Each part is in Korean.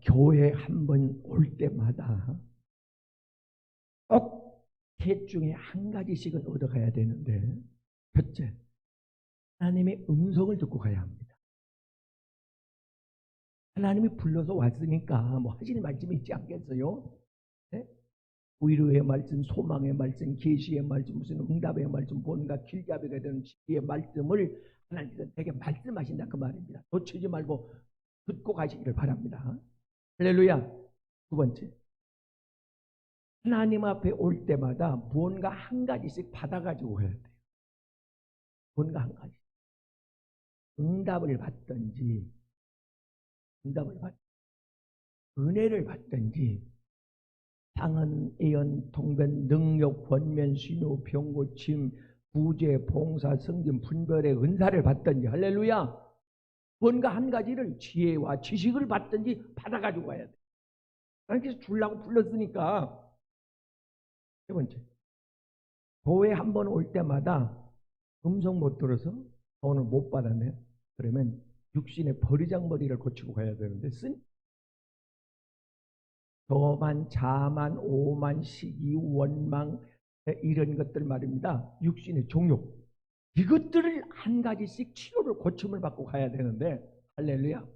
교회 한 번 올 때마다 꼭 셋 중에 한 가지씩은 얻어가야 되는데, 첫째, 하나님의 음성을 듣고 가야 합니다. 하나님이 불러서 왔으니까 뭐 하시는 말씀이 있지 않겠어요? 네? 위로의 말씀, 소망의 말씀, 계시의 말씀, 무슨 응답의 말씀, 뭔가 길잡이가 되는 지혜의 말씀을 하나님께서 내게 말씀하신다 그 말입니다. 놓치지 말고 듣고 가시기를 바랍니다. 할렐루야. 두 번째, 하나님 앞에 올 때마다 무언가 한 가지씩 받아가지고 가야 돼요. 뭔가 한 가지. 응답을 받든지, 은혜를 받든지, 상은, 예언, 통변, 능력, 권면, 신호, 병고침, 구제, 봉사, 성김, 분별의 은사를 받든지, 할렐루야. 뭔가 한 가지를 지혜와 지식을 받든지 받아가지고 가야 돼. 하나님께서 주려고 불렀으니까. 세 번째, 교회 한 번 올 때마다 음성 못 들어서 오늘 못 받았네. 그러면 육신의 버리장머리를 고치고 가야 되는데, 교만, 자만, 오만, 시기, 원망, 이런 것들 말입니다. 육신의 종욕, 이것들을 한 가지씩 치료를, 고침을 받고 가야 되는데, 할렐루야.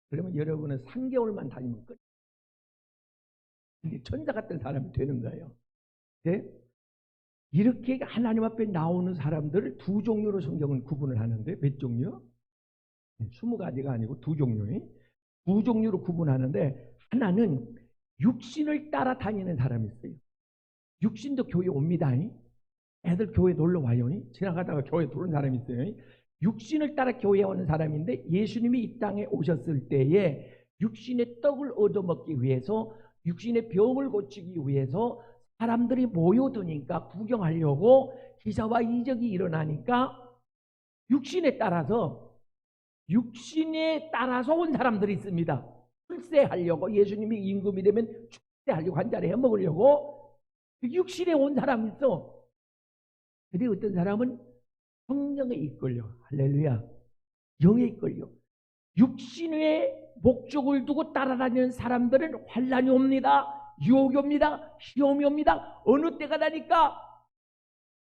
그러면 여러분은 3개월만 다니면 끝. 천사 같은 사람이 되는 거예요. 네? 이렇게 하나님 앞에 나오는 사람들을 두 종류로 성경은 구분을 하는데, 몇 종류? 20가지가 아니고 두 종류로 구분하는데, 하나는 육신을 따라다니는 사람이 있어요. 육신도 교회 옵니다. 애들 교회 놀러 와요. 지나가다가 교회 들어온 사람이 있어요. 육신을 따라 교회에 오는 사람인데, 예수님이 이 땅에 오셨을 때에 육신의 떡을 얻어먹기 위해서, 육신의 병을 고치기 위해서 사람들이 모여드니까 구경하려고 기사와 이적이 일어나니까 육신에 따라서 온 사람들이 있습니다. 출세하려고, 예수님이 임금이 되면 출세하려고, 한 자리 해먹으려고 육신에 온 사람이 있어. 근데 어떤 사람은 성령에 이끌려, 할렐루야, 영에 이끌려, 육신의 목적을 두고 따라다니는 사람들은 환난이 옵니다. 유혹이 옵니다. 시험이 옵니다. 어느 때가 나니까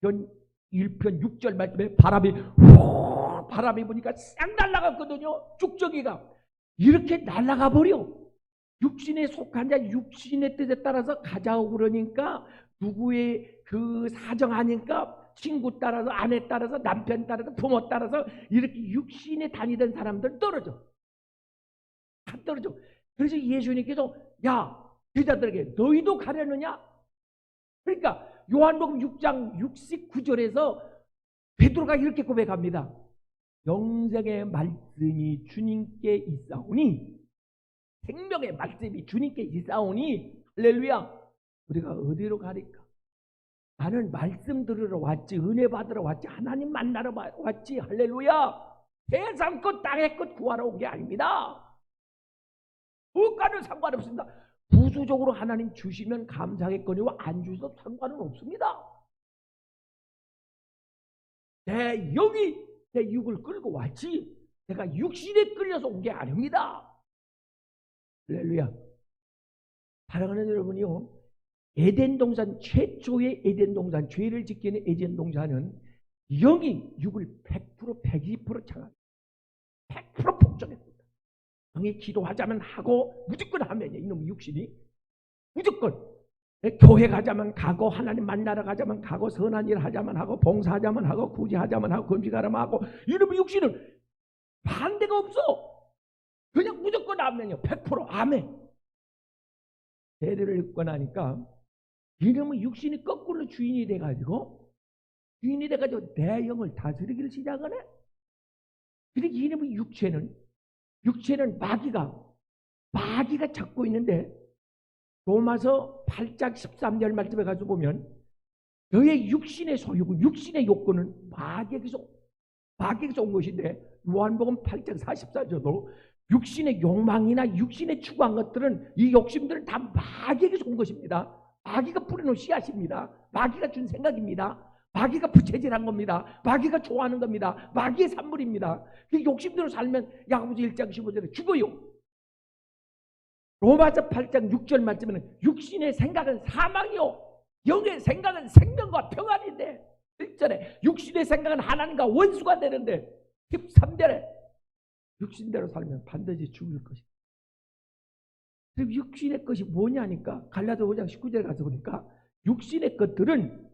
1편 6절 말씀에 바람이 부니까 싹 날아갔거든요. 쭉저기가 이렇게 날아가 버려. 육신에 속한 자, 육신의 뜻에 따라서 가자고 그러니까, 누구의 그 사정하니까, 친구 따라서, 아내 따라서, 남편 따라서, 부모 따라서 이렇게 육신에 다니던 사람들 떨어져. 다 떨어져. 그래서 예수님께서, 야, 제자들에게 너희도 가려느냐? 그러니까 요한복음 6장 69절에서 베드로가 이렇게 고백합니다. 영생의 말씀이 주님께 있사오니, 생명의 말씀이 주님께 있사오니, 할렐루야. 우리가 어디로 가니까? 나는 말씀 들으러 왔지, 은혜 받으러 왔지, 하나님 만나러 왔지, 할렐루야. 세상 것 땅의 것 구하러 온 게 아닙니다. 그것과는 상관없습니다. 부수적으로 하나님 주시면 감사하겠거니와 안 주셔도 상관은 없습니다. 내 영이 내 육을 끌고 왔지, 내가 육신에 끌려서 온 게 아닙니다. 할렐루야. 사랑하는 여러분이요, 에덴 동산, 최초의 에덴 동산, 죄를 지키는 에덴 동산은 영이 육을 100%, 120% 장악합니다. 100% 복종했습니다. 영이 기도하자면 하고, 무조건 하면요, 이놈 육신이 무조건. 교회 가자면 가고, 하나님 만나러 가자면 가고, 선한 일 하자면 하고, 봉사하자면 하고, 구제하자면 하고, 금식하자면 하고, 이놈의 육신은 반대가 없어. 그냥 무조건 아멘이요. 100% 아멘. 세례를 입고 나니까 이놈의 육신이 거꾸로 주인이 돼가지고 내 영을 다스리기를 시작하네. 그러니까 이놈의 육체는 마귀가 잡고 있는데, 로마서 8장 13절 말씀에 가서 보면, 너의 육신의 소유고 육신의 욕구는 마귀에게서 온 것인데, 요한복음 8장 44절도 육신의 욕망이나 육신의 추구한 것들은, 이 욕심들은 다 마귀에게서 온 것입니다. 마귀가 뿌려놓은 씨앗입니다. 마귀가 준 생각입니다. 마귀가 부채질한 겁니다. 마귀가 좋아하는 겁니다. 마귀의 산물입니다. 그 욕심대로 살면 야고보서 1장 15절에 죽어요. 로마서 8장 6절 말씀에는 육신의 생각은 사망이요 영의 생각은 생명과 평안인데 1절에 육신의 생각은 하나님과 원수가 되는데 13절에 육신대로 살면 반드시 죽을 것이다. 그럼 육신의 것이 뭐냐니까 갈라디아 5장 19절에 가서 보니까 육신의 것들은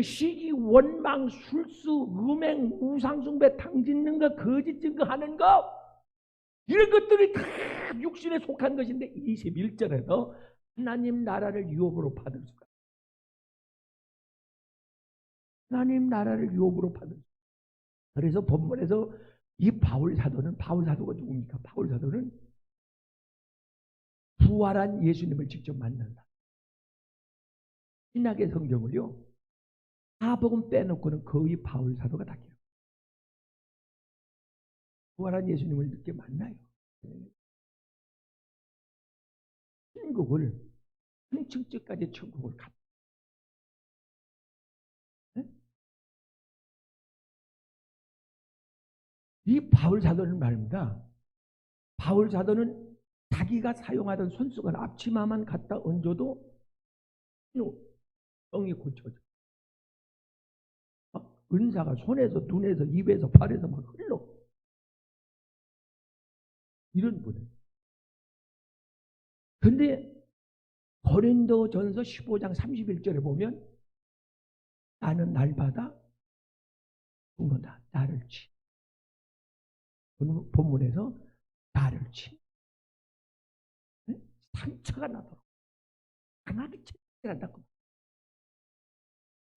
시기, 원망, 술수, 음행, 우상숭배, 당짓는 것, 거짓 증거하는 것 이런 것들이 다 육신에 속한 것인데 21절에서 하나님 나라를 유업으로 받을 수가 하나님 나라를 유업으로 받을 수가 그래서 본문에서 이 바울 사도가 누굽니까? 바울 사도는 부활한 예수님을 직접 만난다. 신약의 성경을요. 사복음 빼놓고는 거의 바울 사도가 다 기록. 부활한 예수님을 늦게 만나요. 천국을 한층째까지 천국을 갔다. 네? 이 바울 사도는 말입니다. 바울 사도는 자기가 사용하던 손수건 앞치마만 갖다 얹어도 병이 고쳐져. 은사가 손에서 눈에서 입에서 발에서 막 흘러. 이런 분은. 근데 고린도전서 15장 31절에 보면 나는 날마다 죽는다. 나를 치. 본문에서 나를 치. 상처가 나도록 강하게 체질한다고.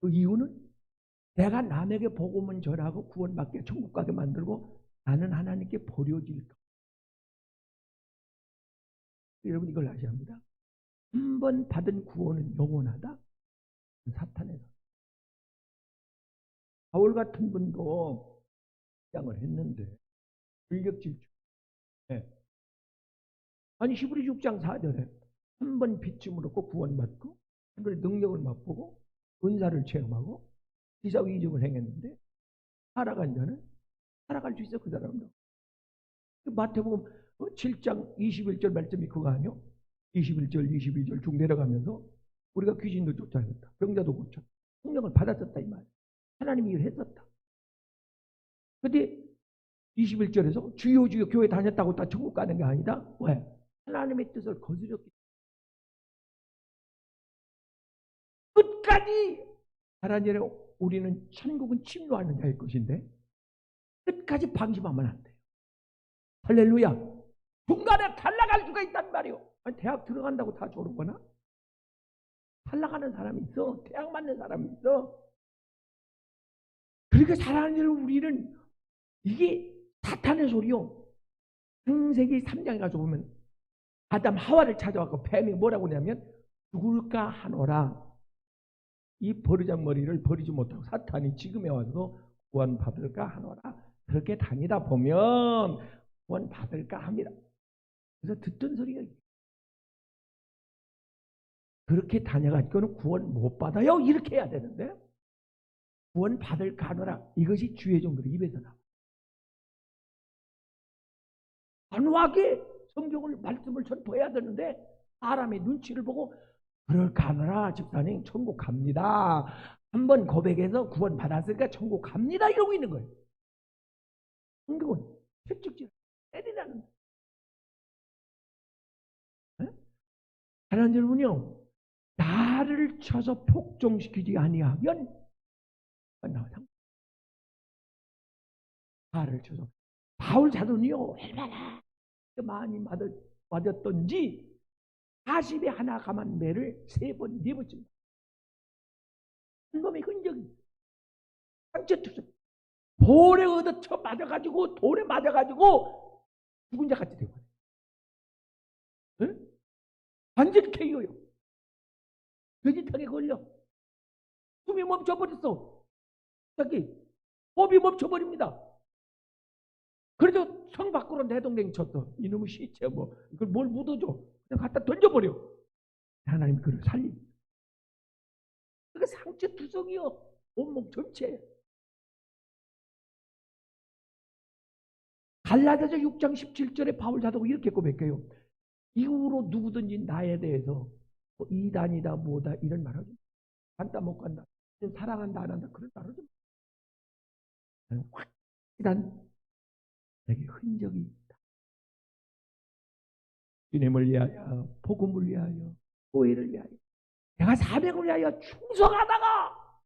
그 이유는 내가 남에게 복음을 전하고 구원받게 천국 가게 만들고 나는 하나님께 버려질 것. 여러분 이걸 아셔야 합니다. 한 번 받은 구원은 영원하다. 사탄에서. 바울 같은 분도 장을 했는데 불력 질주. 네. 아니 히브리 6장 4절에 한 번 빚짐을 얻고 구원받고 한 번의 능력을 맛보고 은사를 체험하고 기사위증을 행했는데 살아간 자는 살아갈 수 있어 그 사람도. 마태복음 7장 21절 말씀이 그거 아니요? 21절 22절 쭉 내려가면서 우리가 귀신도 쫓아냈다. 병자도 고쳤다. 성령을 받았었다 이 말이야. 하나님이 일을 했었다. 근데 21절에서 주여 주여 교회 다녔다고 다 천국 가는 게 아니다. 왜? 하나님의 뜻을 거스렸기 때문에. 끝까지 하나님의 우리는 천국은 침노하는 자일 것인데 끝까지 방심하면 안 돼요. 할렐루야. 중간에 탈락할 수가 있단 말이에요. 아니, 대학 들어간다고 다 졸업거나? 탈락하는 사람이 있어. 대학 맞는 사람이 있어. 그렇게 살아가는 일을 우리는 이게 사탄의 소리요. 창세기 3장에 가서 보면 아담 하와를 찾아왔고 뱀이 뭐라고 하냐면 죽을까 하노라. 이 버르장머리를 버리지 못하고 사탄이 지금에 와서 구원받을까 하노라. 그렇게 다니다 보면 구원받을까 합니다. 그래서 듣던 소리가 그렇게 다녀가지고는 구원 못 받아요. 이렇게 해야 되는데 구원 받을까 하노라. 이것이 주의 종들의 입에서 나와. 단호하게 성경을 말씀을 전도해야 되는데 사람의 눈치를 보고 그럴까 하노라. 집사님 천국 갑니다. 한번 고백해서 구원 받았으니까 천국 갑니다. 이러고 있는 거예요. 성경은 채찍질 때리라는 거예요. 하나님 여러분요. 나를 쳐서 폭종시키지 아니하면 나를 쳐서 바울 사도는요 얼마나 많이 맞았던지 40에 하나 감한 매를 3번 4번쯤 한 놈의 흔적이 상처 투성 돌에 얻어쳐 맞아가지고 돌에 맞아가지고 죽은 자 같이 되고 응? 완전히 KO요. veget하게 걸려. 숨이 멈춰버렸어. 저기 호흡이 멈춰버립니다. 그래도 성 밖으로 내동댕이 쳤어. 이놈의 시체 뭐 이걸 뭘 묻어줘. 그냥 갖다 던져버려. 하나님이 그를 살립니다. 그러니까 상처 투성이요. 온몸 전체. 갈라디아서 6장 17절에 바울 사도가 이렇게 고백해요. 이후로 누구든지 나에 대해서 뭐 이단이다 뭐다 이런 말 하지. 간다 못 간다. 사랑한다 안 한다 그런 말 하지. 확실한 내게 흔적이 있다. 주님을 위하여, 복음을 위하여, 교회를 위하여, 내가 사명을 위하여 충성하다가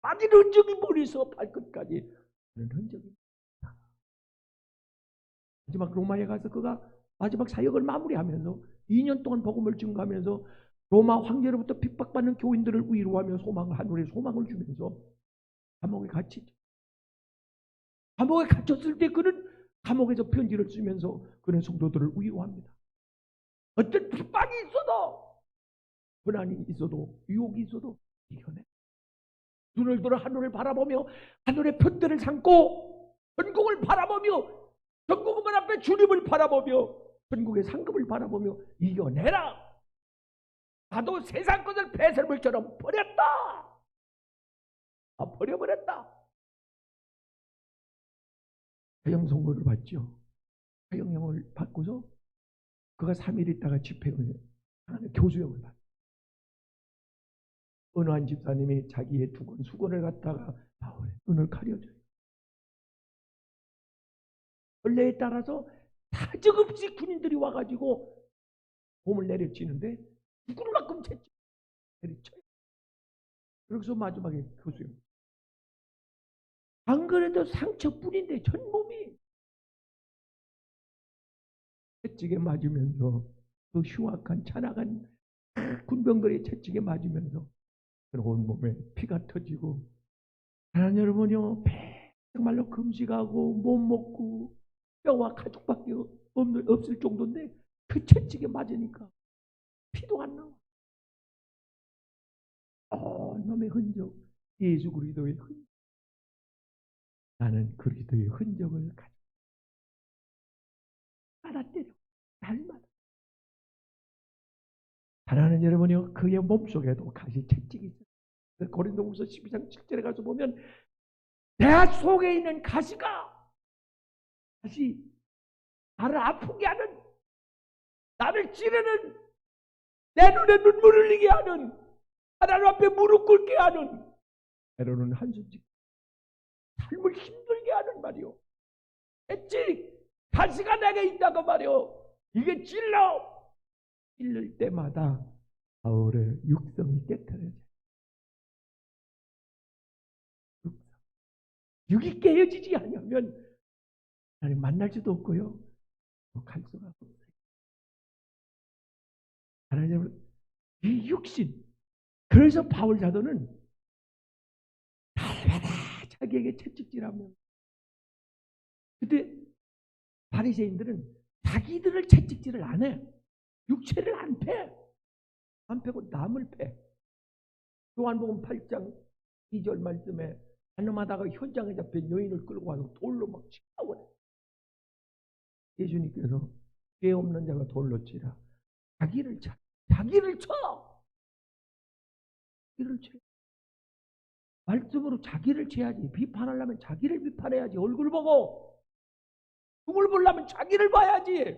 빠진 흔적이 머리에서 발끝까지 그런 흔적이 있다. 마지막 로마에 가서 그가 마지막 사역을 마무리하면서 2년 동안 복음을 증거하면서 로마 황제로부터 핍박받는 교인들을 위로하며 하늘의 소망을 주면서 감옥에 갇히죠. 감옥에 갇혔을 때 그는 감옥에서 편지를 쓰면서 그런 성도들을 위로합니다. 어떤 핍박이 있어도, 고난이 있어도, 유혹이 있어도 이겨내. 눈을 들어 하늘을 바라보며 하늘의 편대를 삼고 전국을 바라보며 전국문 앞에 주님을 바라보며 전국의 상급을 바라보며 이겨내라. 나도 세상 것을 배설물처럼 버렸다. 버려버렸다. 사형 선고를 받죠. 사형형을 받고서 그가 3일 있다가 집행을 하는 교수형을 받죠. 어느 한 집사님이 자기의 두건 수건을 갖다가 바울의 눈을 가려줘요. 원래에 따라서 사정없이 군인들이 와가지고 몸을 내려치는데 죽을 만큼 채찍 내려쳐요. 그래서 마지막에 교수형. 안 그래도 상처뿐인데 전 몸이 채찍에 맞으면서 그 흉악한 잔악한 군병들의 채찍에 맞으면서 온몸에 피가 터지고, 하나님 여러분요, 정말로 금식하고 못 먹고 뼈와 가죽밖에 없을 정도인데 그 채찍에 맞으니까 피도 안 나와. 놈의 흔적, 예수 그리스도의 흔적. 나는 그리스도의 흔적을 가지고 알아때려 날마다. 하나님 여러분요, 그의 몸속에도 가시 채찍이 있어요. 고린도후서 12장 7절에 가서 보면 내 속에 있는 가시가 다시 나를 아프게 하는, 나를 찌르는, 내 눈에 눈물 흘리게 하는, 하나님 앞에 무릎 꿇게 하는, 때로는 한숨씩 삶을 힘들게 하는 말이요. 채찍, 가시가 내게 있다고 말이요. 이게 찔를 때마다 바울의 육성이 깨트려져요. 육이 깨어지지 않으면 나를 만날 수도 없고요, 갈 수가 없어요. 하나님, 이 육신. 그래서 바울 사도는 날마다 자기에게 채찍질하면, 그때 바리새인들은 자기들을 채찍질을 안 해. 육체를 안 패. 안 패고 남을 패. 요한복음 8장 2절 말씀에 가늠하다가 현장에 잡힌 여인을 끌고 와서 돌로 막 치고, 예수님께서 죄 없는 자가 돌로 치라. 자기를 쳐. 자기를 쳐. 말씀으로 자기를 쳐야지. 비판하려면 자기를 비판해야지. 얼굴 보고. 죽을 보려면 자기를 봐야지.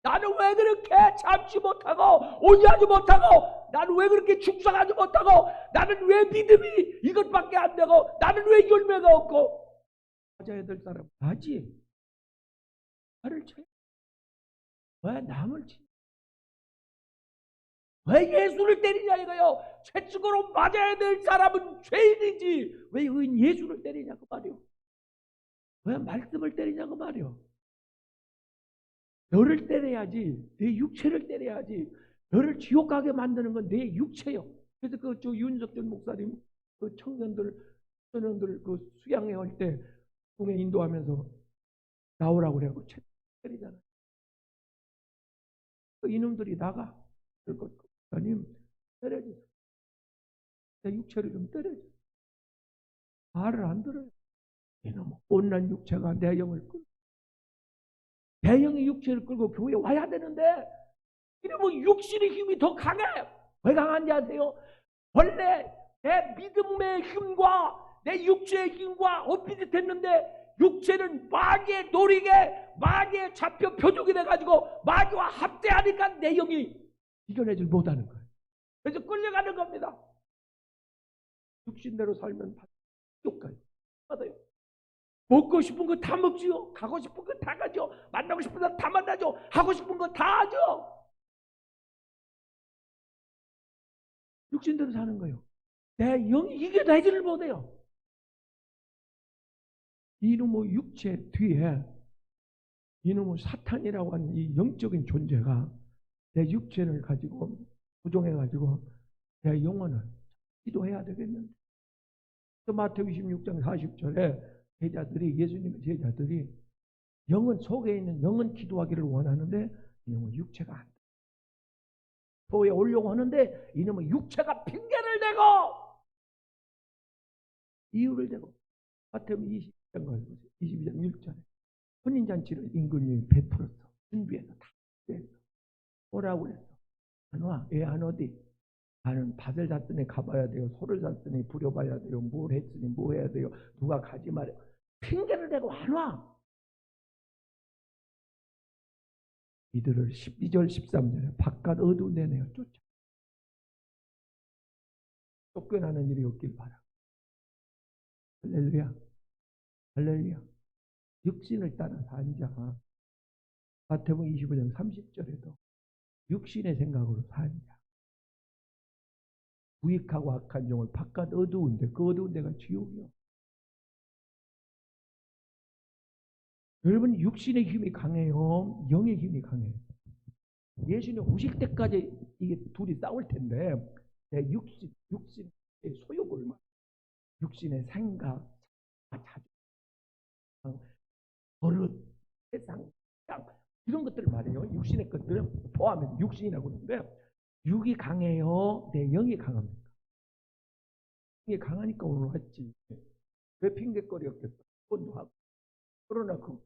나는 왜 그렇게 참지 못하고 오지하지 못하고, 나는 왜 그렇게 충성하지 못하고, 나는 왜 믿음이 이것밖에 안 되고, 나는 왜 열매가 없고. 맞아야 될 사람 하지. 나를 쳐. 왜 남을 치? 왜 예수를 때리냐 이거요. 채찍으로 맞아야 될 사람은 죄인이지 왜 의인 예수를 때리냐고 말이요. 왜 말씀을 때리냐고 말이요. 너를 때려야지. 내 육체를 때려야지. 너를 지옥 가게 만드는 건 내 육체요. 그래서 그 윤석준 목사님 그 청년들 그 수양회 할 때 공에 인도하면서 나오라고 그래갖고 채찍 때리잖아요. 그 이놈들이 나가. 목사님 때려주세요. 내 육체를 좀 때려주세요. 말을 안 들어요. 이놈 온난 육체가 내 영을 끌고, 내 영이 육체를 끌고 교회에 와야 되는데 이러면 육신의 힘이 더 강해. 왜 강한지 아세요? 원래 내 믿음의 힘과 내 육체의 힘과 엇비슷했는데 육체는 마귀의 노리게, 마귀의 좌표 표적이 돼가지고 마귀와 합대하니까 내 영이 이겨내질 못하는 거예요. 그래서 끌려가는 겁니다. 육신대로 살면 똑같아요. 받아요. 먹고 싶은 거 다 먹지요. 가고 싶은 거 다 가죠. 만나고 싶은 거 다 만나죠. 하고 싶은 거 다 하죠. 육신대로 사는 거예요. 내 영이 이겨내지를 못해요. 이놈의 육체 뒤에 이놈의 사탄이라고 하는 이 영적인 존재가 내 육체를 가지고 부정해가지고 내 영혼을 기도해야 되겠는데. 마태복음 26장 40절에 제자들이, 예수님의 제자들이 영은 속에 있는 영은 기도하기를 원하는데 이놈의 육체가 안 돼. 도에 오려고 하는데 이놈의 육체가 핑계를 대고 이유를 대고. 마태복음 22장 1절에 혼인잔치를 임금님이 베풀었어. 준비해서 다 했어. 오라고 그랬어. 안 와. 왜 안 오디? 나는 밭을 샀으니 가봐야 돼요. 소를 샀으니 부려봐야 돼요. 뭘 했으니 뭐 해야 돼요. 누가 가지 말아. 핑계를 대고 안 와. 이들을 12절 13절에 바깥 어두운 데 내어 쫓겨나는 일이 없길 바라. 할렐루야. 할렐루야. 육신을 따라 산 자. 마태복음 25장 30절에도 육신의 생각으로 산 자. 부익하고 악한 영을 바깥 어두운데 그 어두운 데가 지옥이요. 여러분 육신의 힘이 강해요. 영의 힘이 강해요. 예수님 오실 때까지 이게 둘이 싸울 텐데 내 육신의 소욕을 육신의 생각, 자주, 버릇, 세상, 이런 것들을 말해요. 육신의 것들은 포함해서 육신이라고 그러는데 육이 강해요? 내 영이 강합니까? 영이 강하니까 오늘 왔지. 왜 핑계거리 없겠어? 돈도 하고 코로나 그것도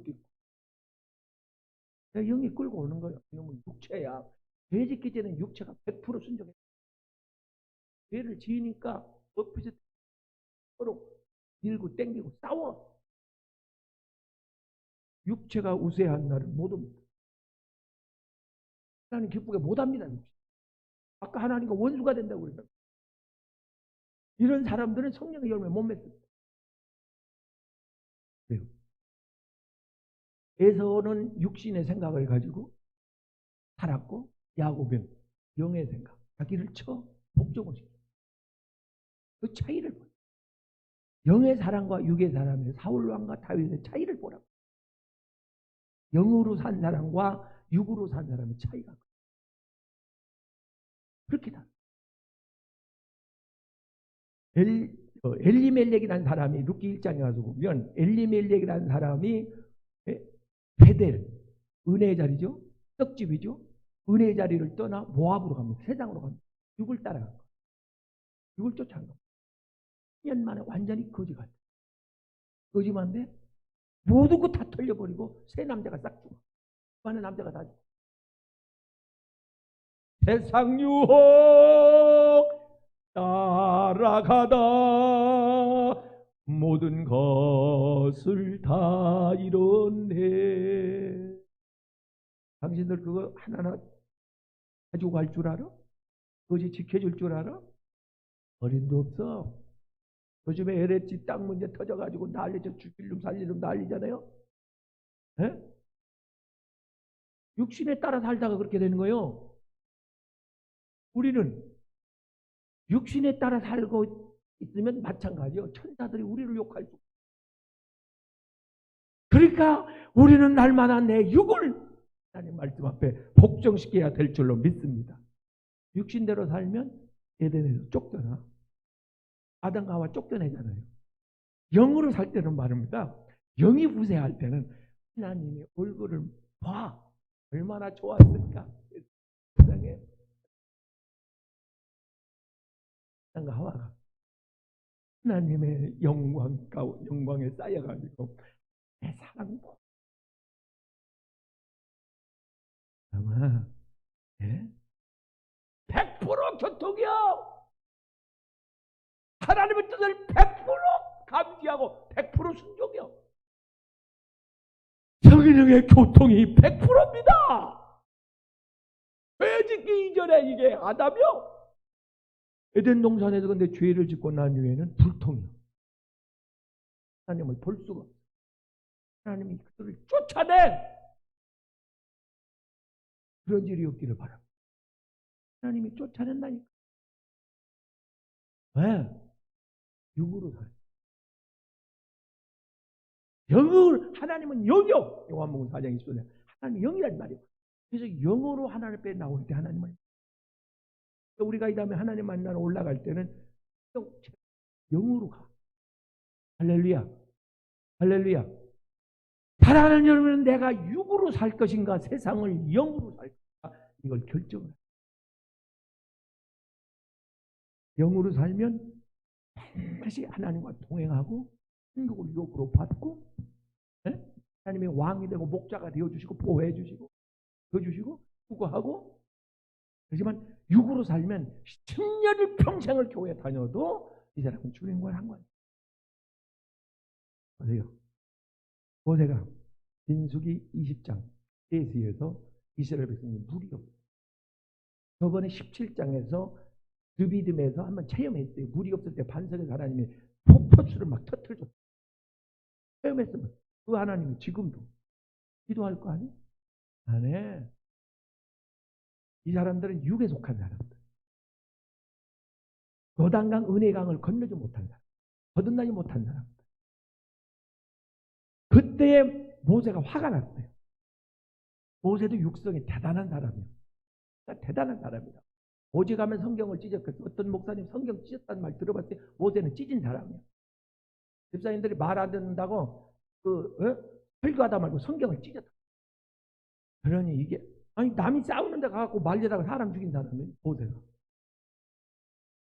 있고. 내 영이 끌고 오는 거예요. 이놈은 육체야. 죄 짓기 전에 육체가 100% 순종해. 죄를 지으니까 엎어져 서로 밀고 땡기고 싸워. 육체가 우세한 날은 못 옵니다. 하나님 기쁘게 못합니다. 아까 하나님과 원수가 된다고 그랬다. 이런 사람들은 성령의 열매 못 맺습니다. 왜요? 에서는 육신의 생각을 가지고 살았고 야곱은 영의 생각, 자기를 쳐 복종을 시켜. 그 차이를 보여. 영의 사람과 육의 사람의 사울 왕과 다윗의 차이를 보라고. 영으로 산 사람과 육으로 산 사람의 차이가 그렇게 다. 엘리멜렉이라는 사람이 룻기 1장에 가서 보면 엘리멜렉이라는 사람이 베델, 은혜의 자리죠. 떡집이죠. 은혜의 자리를 떠나 모압으로 갑니다. 세상으로 갑니다. 육을 따라간 거예요. 육을 쫓아간 겁니다. 10년 만에 완전히 거지 같아요. 거지만데 모두 거 다 털려버리고 새 남자가 싹 죽어. 그 안에 남자가 다 죽어. 세상 유혹 따라가다 모든 것을 다 잃었네. 당신들 그거 하나하나 가지고 갈 줄 알아? 그것이 지켜줄 줄 알아? 어림도 없어. 요즘에 LH 땅 문제 터져가지고 난리죠. 죽일 놈 살릴 놈 난리잖아요. 에? 육신에 따라 살다가 그렇게 되는 거예요. 우리는 육신에 따라 살고 있으면 마찬가지요. 천사들이 우리를 욕할 수. 그러니까 우리는 날마다 내 육을 하나님 말씀 앞에 복종시켜야 될 줄로 믿습니다. 육신대로 살면 에덴에서 쫓겨나. 아담과 하와 쫓겨내잖아요. 영으로 살 때는 말입니다. 영이 우세할 때는 하나님의 얼굴을 봐. 얼마나 좋았을까. 세상에 아담과 하와가 하나님의 영광에 쌓여가지고 내 사랑 보. 아마 100% 교통이요. 하나님의 뜻을 100% 감지하고 100% 순종이요. 성령의 교통이 100%입니다. 죄 짓기 이전에 이게 아담이요. 에덴 동산에서 근데 죄를 짓고 난 후에는 불통이요. 하나님을 볼 수가 없어요. 하나님이 그들을 쫓아내. 그런 일이 없기를 바랍니다. 하나님이 쫓아낸다니까. 왜? 육으로 살아요. 영을, 하나님은 영이요. 요한복음 4장 20절에 하나님은 영이란 말이에요. 그래서 영으로 하나님 앞에 나올 때 하나님은, 우리가 이 다음에 하나님 만나러 올라갈 때는 영으로 가. 할렐루야. 할렐루야. 사랑하는 여러분은 내가 육으로 살 것인가 세상을 영으로 살 것인가 이걸 결정을 해요. 영으로 살면 반드시 하나님과 동행하고 천국을 욕으로 받고, 네? 하나님의 왕이 되고 목자가 되어주시고 보호해주시고 도와주시고 수고하고. 그렇지만 육으로 살면 10년을 평생을 교회 다녀도 이 사람은 주님과 상관이 보세요. 모세가 민수기 20장 에스에서 이스라엘 백성이 물이 없어요. 저번에 17장에서 르비딤에서 한번 체험했어요. 물이 없을 때 반석에서 하나님이 폭포수를 막 터뜨려줬어요. 체험했으면 그 하나님이 지금도 기도할 거 아니에요? 안 해. 이 사람들은 육에 속한 사람들. 요단강 은혜강을 건너지 못한 사람. 거듭나지 못한 사람들. 그때에 모세가 화가 났어요. 모세도 육성이 대단한 사람이에요. 대단한 사람이다. 오직 하면 성경을 찢었겠어. 어떤 목사님 성경 찢었다는 말 들어봤어요? 모세는 찢은 사람이에요. 집사님들이 말 안 듣는다고 설교하다 말고 성경을 찢었다. 그러니 이게 아니 남이 싸우는데 가갖고 말려다가 사람 죽인 사람이 모세가.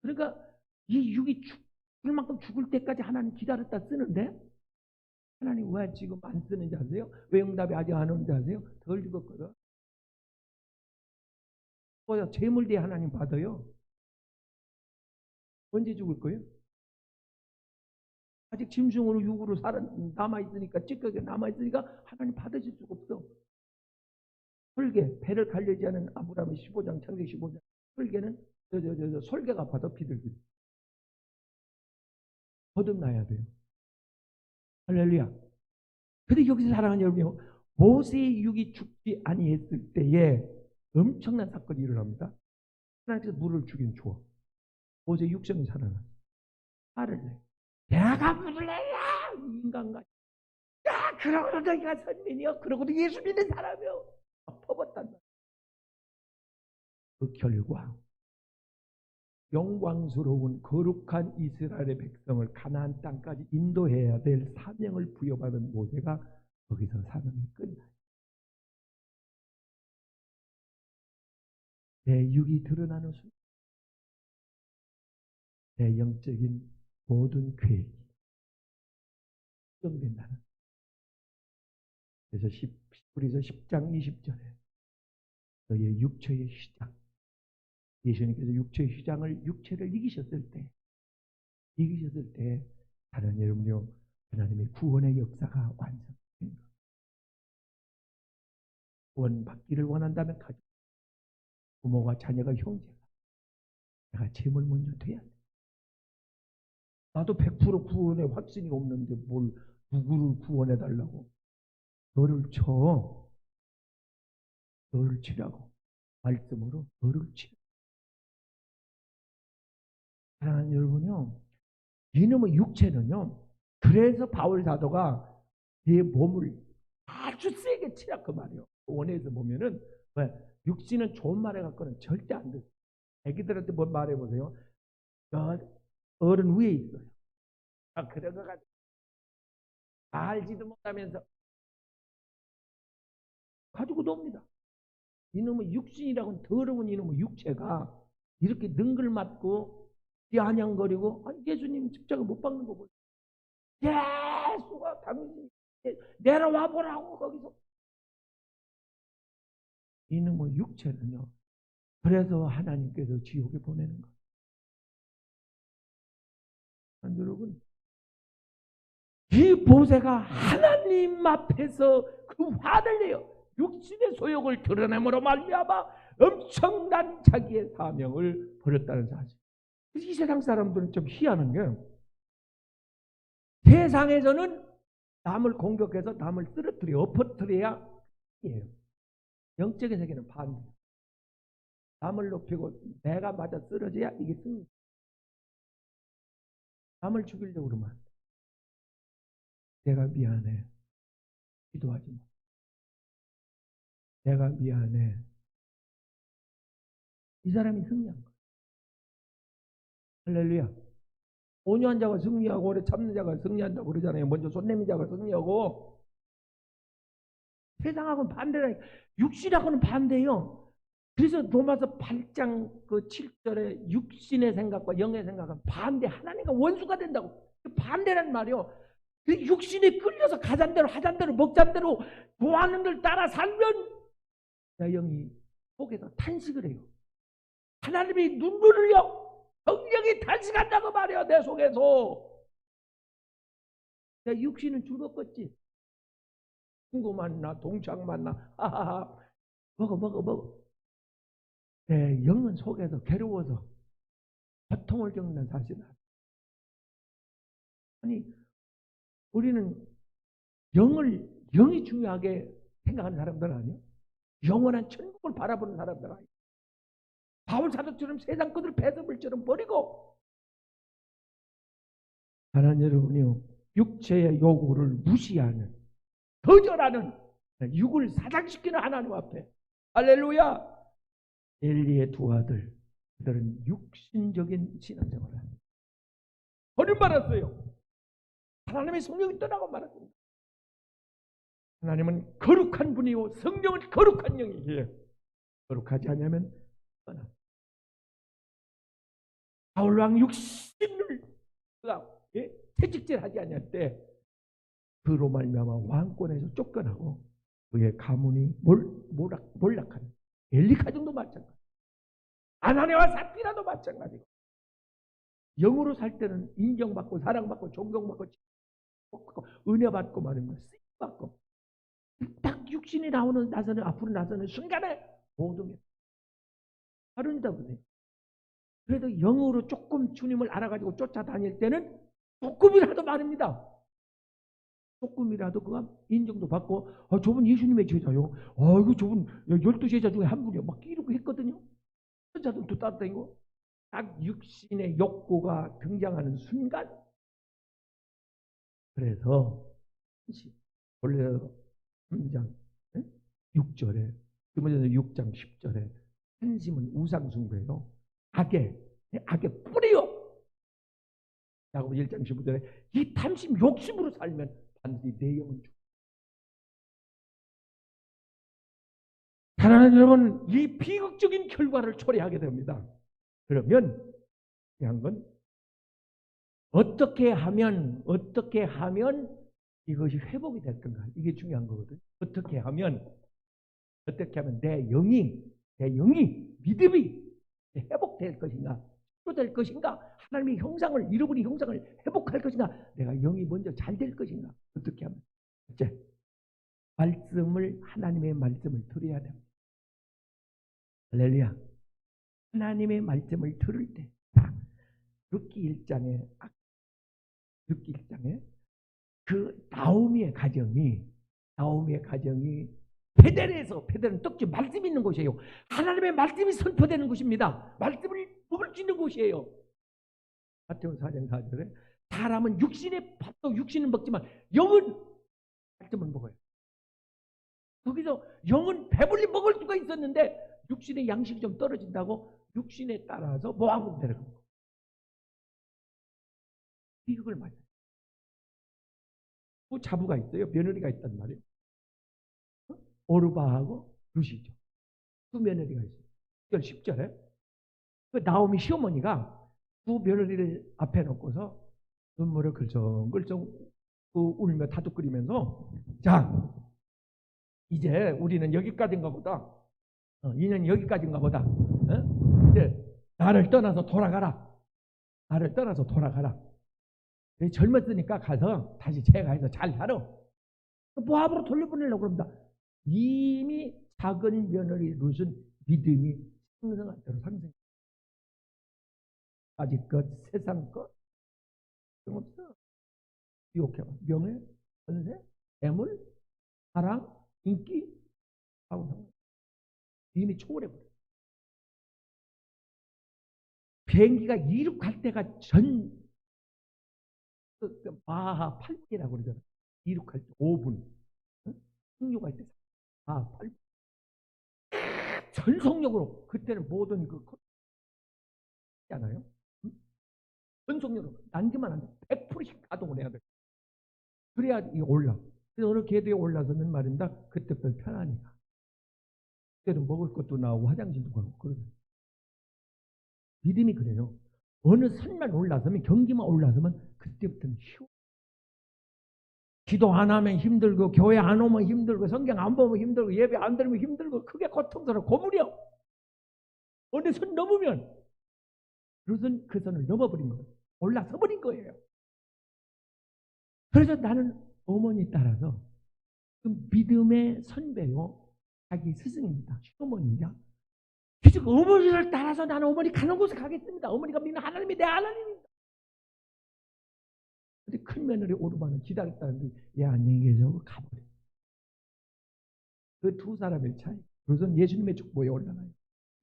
그러니까 이 육이 죽을 만큼 죽을 때까지 하나님 기다렸다 쓰는데 하나님 왜 지금 안 쓰는지 아세요? 왜 응답이 아직 안 오는지 아세요? 덜 죽었거든. 뭐야 재물대 하나님 받아요. 언제 죽을 거예요? 아직 짐승으로 육으로 남아있으니까 찌꺼기가 남아있으니까 하나님 받으실 수가 없어. 설계 배를 갈리지 않은 아브라함의 15장 창세기 15장 설계는 설계가 받아 피들기 거듭나야 돼요. 할렐루야. 근데 여기서 사랑하는 여러분요, 모세의 육이 죽지 아니했을 때에 엄청난 사건이 일어납니다. 하나님께서 물을 주긴 줘. 모세의 육성이 살아나. 화를 내. 내가 물을 내야 인간과. 야, 그러고도 너희가 선민이요. 그러고도 예수 믿는 사람이요. 퍼붓단 말이야. 그 결과 영광스러운 거룩한 이스라엘의 백성을 가나안 땅까지 인도해야 될 사명을 부여받은 모세가 거기서 사명이 끝나요. 내 육이 드러나는 순간 내 영적인 모든 계획이 수정된다는. 그래서 히브리서 10장 20절에 너희의 육체의 시작, 예수님께서 육체의 시장을 육체를 이기셨을 때 다른 여러분요 하나님의 구원의 역사가 완성된 것. 구원받기를 원한다면 가족, 부모가 자녀가 형제가 내가 제물 먼저 돼야 돼. 나도 100% 구원의 확신이 없는데 뭘 누구를 구원해 달라고. 너를 쳐. 너를 치라고. 말씀으로 너를 치라. 사랑하는 여러분요, 이놈의 육체는요, 그래서 바울 사도가 네 몸을 아주 세게 치라 그 말이에요. 원에서 보면은 왜 육신은 좋은 말에 갖고는 절대 안 돼. 애기들한테 뭘 말해보세요. 어른 위에 있어요. 아, 그런 거 가지고 알지도 못하면서 가지고 놉니다. 이놈의 육신이라고는 더러운 이놈의 육체가 이렇게 능글맞고 비아냥거리고, 아니 예수님 십자가 못 박는 거 보세요. 예수가 당신이 내려와 보라고 거기서. 이놈의 육체는요, 그래서 하나님께서 지옥에 보내는 거예요. 여러분, 이 모세가 하나님 앞에서 그 화를 내요. 육신의 소욕을 드러내므로 말미암아 엄청난 자기의 사명을 버렸다는 사실. 이 세상 사람들은 좀 희한한 게, 세상에서는 남을 공격해서 남을 쓰러뜨려 엎어뜨려야 이에요. 영적인 세계는 반대. 남을 높이고 내가 맞아 쓰러져야 이게 승리. 남을 죽이려고 그러면 내가 미안해, 기도하지 마. 내가 미안해. 이 사람이 승리한 거예요. 할렐루야. 온유한 자가 승리하고 오래 참는 자가 승리한다고 그러잖아요. 먼저 손 내민 자가 승리하고. 세상하고는 반대라. 육신하고는 반대예요. 그래서 로마서 8장 그 7절에 육신의 생각과 영의 생각은 반대, 하나님과 원수가 된다고. 반대란 말이요. 육신에 끌려서 가잔대로 하잔대로 먹잔대로 좋아하는 걸 따라 살면 내 영이 속에서 탄식을 해요. 하나님이 눈물을 흘려 성령이 탄식한다고 말이야. 내 속에서. 내 육신은 죽었겠지. 친구 만나, 동창 만나, 하하하, 먹어. 내 영은 속에서 괴로워서 고통을 겪는 사실이다. 아니, 우리는 영이 중요하게 생각하는 사람들 아니야? 영원한 천국을 바라보는 사람들 아니야? 바울 사도처럼 세상 것을 배설물처럼 버리고. 하나님 여러분이요, 육체의 요구를 무시하는, 거절하는, 육을 사장시키는 하나님 앞에, 할렐루야. 엘리의 두 아들, 그들은 육신적인 신앙생활을 합니다. 버림받았어요. 하나님의 성령이 떠나고 말았습니다. 하나님은 거룩한 분이요, 성령은 거룩한 영이기에 거룩하지 않으면 떠나. 바울왕 육신을 채찍질하지 않을 때 그로 말미암아 왕권에서 쫓겨나고 그의 가문이 몰락하는 엘리 가정도 마찬가지, 아나니와 삽비라도 마찬가지고, 영으로 살 때는 인정받고 사랑받고 존경받고 은혜받고 말입니다. 쓰임받고, 딱 육신이 나서는 앞으로 나서는 순간에 모든 게 다른다 보세요. 그래도 영으로 조금 주님을 알아가지고 쫓아다닐 때는 조금이라도 말입니다. 조금이라도 그가 인정도 받고, 저분 예수님의 제자요. 이거 저분 12제자 중에 한 분이요. 막 이러고 했거든요. 천사들도 따라다니고. 딱 육신의 욕구가 등장하는 순간. 그래서 원래 3장 6절에, 6장 10절에 한심은 우상숭배요, 악의 뿌리요. 야고보 1장 15절에 이 탐심 욕심으로 살면 반드시 내 영은 죽어. 사랑하는 여러분, 이 비극적인 결과를 초래하게 됩니다. 그러면 중요한 건 어떻게 하면 이것이 회복이 될 건가? 이게 중요한 거거든요. 어떻게 하면 내 영이 믿음이 회복될 것인가? 될 것인가? 하나님의 형상을, 잃어버린 형상을 회복할 것인가? 내가 영이 먼저 잘 될 것인가? 어떻게 하면? 첫째, 하나님의 말씀을 들어야 됩니다. 할렐루야. 하나님의 말씀을 들을 때, 룻기 1장에 그 나오미의 가정이 베델은 떡지 말씀이 있는 곳이에요. 하나님의 말씀이 선포되는 곳입니다. 말씀을 먹을 수 있는 곳이에요. 마태복음 4장 4절에 사람은 육신의 밥도 육신은 먹지만 영은 말씀을 먹어요. 거기서 영은 배불리 먹을 수가 있었는데 육신의 양식이 좀 떨어진다고 육신에 따라서 모함으로 내려갑니다. 비극을 맞아요. 그 자부가 있어요. 며느리가 있단 말이에요. 오르바하고 루시죠. 두 며느리가 있어요. 10절에 그 나오미 시어머니가 두 며느리를 앞에 놓고서 눈물을 글썽글썽 울며 다독거리면서, 자, 이제 우리는 여기까지인가 보다. 이는 여기까지인가 보다. 이제 나를 떠나서 돌아가라. 젊었으니까 가서 다시 재가해서 잘 살아. 모압으로 돌려보내려고 그럽니다. 이미 작은 며느리 룻은 믿음이 상승할 대로 상승. 아직 것, 세상 것, 없어. 기억해봐. 명예, 권세, 재물, 사랑, 인기, 하고 상관. 이미 초월해버려. 비행기가 이륙할 때가 마하 8분이라고 그러잖아. 이륙할 때 5분. 착륙할 때 마하 8분. 전속력으로 그때는 모든 그 있잖아요. 전속력으로 난기만 안 돼. 100%씩 가동을 해야 돼. 그래야 이 올라. 그래서 어느 궤도에 올라서는 말입니다. 그때부터 편하니까. 그때는 먹을 것도 나오고 화장실도 가고 그러죠. 믿음이 그래요. 어느 산만 올라서면 경기만 올라서면 그때부터는 쉬워. 기도 안 하면 힘들고 교회 안 오면 힘들고 성경 안 보면 힘들고 예배 안 들으면 힘들고 크게 고통스러워 고무려. 어느 선 넘으면 그것은 그 선을 넘어버린 거예요. 올라서 버린 거예요. 그래서 나는 어머니 따라서 그 믿음의 선배요. 자기 스승입니다. 시어머니냐. 그래서 어머니를 따라서 나는 어머니 가는 곳에 가겠습니다. 어머니가 믿는 하나님이 내 하나님입니다. 근데 큰 며느리 오르반은 기다렸다는데 얘 안녕히 계세요. 가버려. 그 두 사람의 차이. 그래서 예수님의 축복에 올라가요.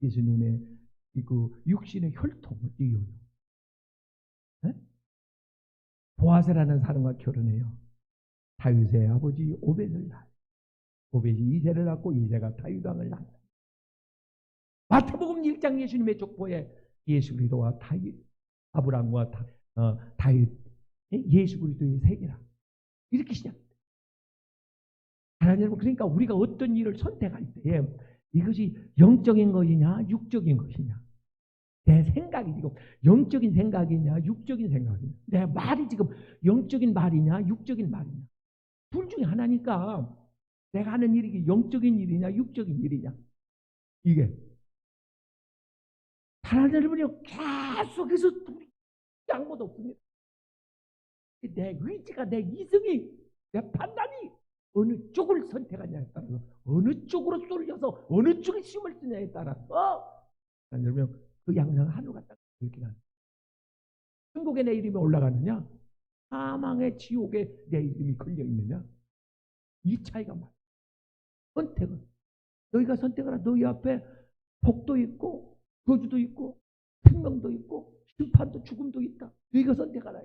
예수님의 그 육신의 혈통을 이어요. 네? 보아스라는 사람과 결혼해요. 다윗의 아버지 오벳을 낳아요. 오벳이 이새를 낳고 이새가 다윗 왕을 낳아요. 마태복음 1장 예수님의 족보에 예수 그리스도와 다윗, 아브람과 다윗, 예수 그리스도의 세계라 이렇게 시작합니다. 하나님 여러분, 그러니까 우리가 어떤 일을 선택할 때에 이것이 영적인 것이냐 육적인 것이냐, 내 생각이 지금 영적인 생각이냐 육적인 생각이냐, 내 말이 지금 영적인 말이냐 육적인 말이냐, 둘 중에 하나니까 내가 하는 일이 영적인 일이냐 육적인 일이냐. 이게 하나님 여러분이 계속해서 양보도 없습니다. 내 의지가, 내 이성이, 내 판단이 어느 쪽을 선택하냐에 따라서, 어느 쪽으로 쏠려서 어느 쪽에 힘을 쓰냐에 따라서 하나님 여러분 그 양상 하늘과 땅 이렇게 가는. 천국에 내 이름이 올라가느냐, 사망의 지옥에 내 이름이 걸려 있느냐, 이 차이가 많아요. 선택은 너희가 선택하라. 너희 앞에 복도 있고 저주도 있고 생명도 있고 심판도 죽음도 있다. 너희가 선택하라.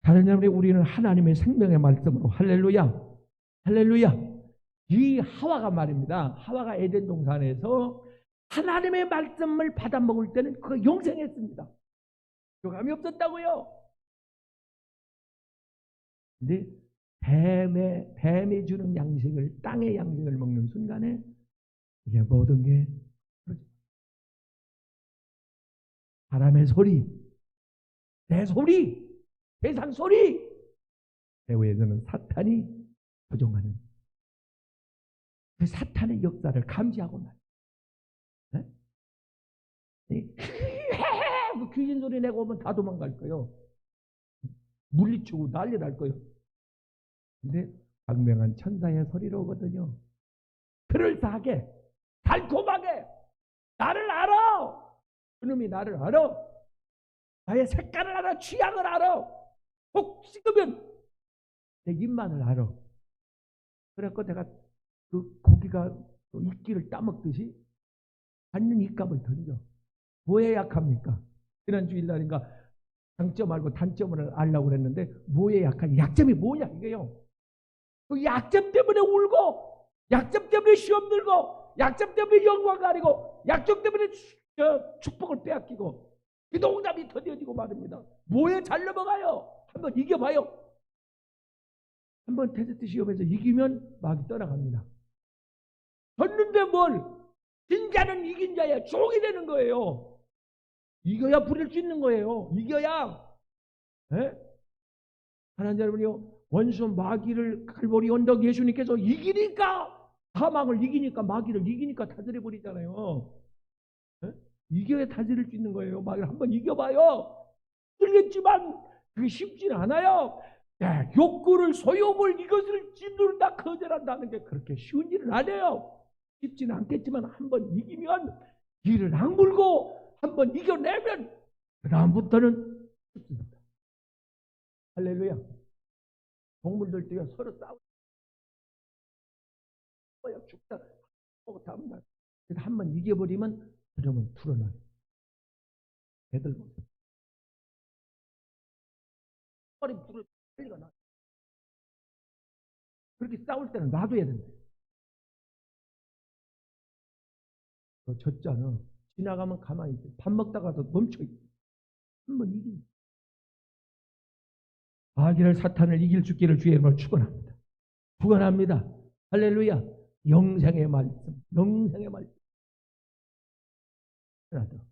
다른 여러분이 우리는 하나님의 생명의 말씀으로 할렐루야, 할렐루야. 이 하와가 말입니다. 하와가 에덴 동산에서 하나님의 말씀을 받아 먹을 때는 그 영생했습니다. 교감이 없었다고요. 근데 뱀이 주는 양식을, 땅의 양식을 먹는 순간에 이게 모든 게 사람의 소리, 내 소리, 세상 소리, 배후에서는 사탄이 조종하는 그 사탄의 역사를 감지하고 말이에요. 그 귀신 소리 내고 오면 다 도망갈 거예요. 물리치고 난리 날 거예요. 근데 광명한 천사의 소리로 오거든요. 그럴싸하게, 달콤하게, 나를 알아. 그놈이 나를 알아. 나의 색깔을 알아. 취향을 알아. 혹 식으면 내 입만을 알아. 그래서 내가 그 고기가 이끼를 따먹듯이 받는 입감을 던져. 뭐에 약합니까? 지난 주일날인가 장점 알고 단점을 알려고 그랬는데 뭐에 약한, 약점이 뭐냐 이게요. 그 약점 때문에 울고, 약점 때문에 시험 들고, 약점 때문에 영광 가리고, 약점 때문에 축복을 빼앗기고, 기도응답이 더뎌지고 말입니다. 뭐에 잘 넘어가요? 한번 이겨봐요. 한번 테스트 시험에서 이기면 막이 떠나갑니다. 졌는데 뭘? 진 자는 이긴 자야. 종이 되는 거예요. 이겨야 부릴 수 있는 거예요. 이겨야. 에? 하나님 여러분이요, 원수 마귀를 갈보리 언덕 예수님께서 이기니까, 사망을 이기니까, 마귀를 이기니까 다스려 버리잖아요. 이겨야 다스릴 수 있는 거예요. 마귀를 한번 이겨봐요. 들겠지만 그게 쉽진 않아요. 네, 욕구를 소욕을 이것을 짓누른다 거절한다는 게 그렇게 쉬운 일은 아니에요. 쉽지는 않겠지만 한번 이기면 이를 악물고 한번 이겨내면 그다음부터는 쉽습니다. 할렐루야. 동물들도요 서로 싸워요. 죽다 하고 다음날 한번 이겨버리면 그러면 풀어놔요. 애들 보세요. 허리 풀을 빨리가 나. 그렇게 싸울 때는 놔둬야 된다. 졌잖아. 지나가면 가만히 있어. 밥 먹다가도 멈춰있어. 한번 이기. 마귀를 사탄을 이길 주기를 주의 이름으로 축원합니다. 축원합니다. 할렐루야. 영생의 말씀. 영생의 말씀. 그래도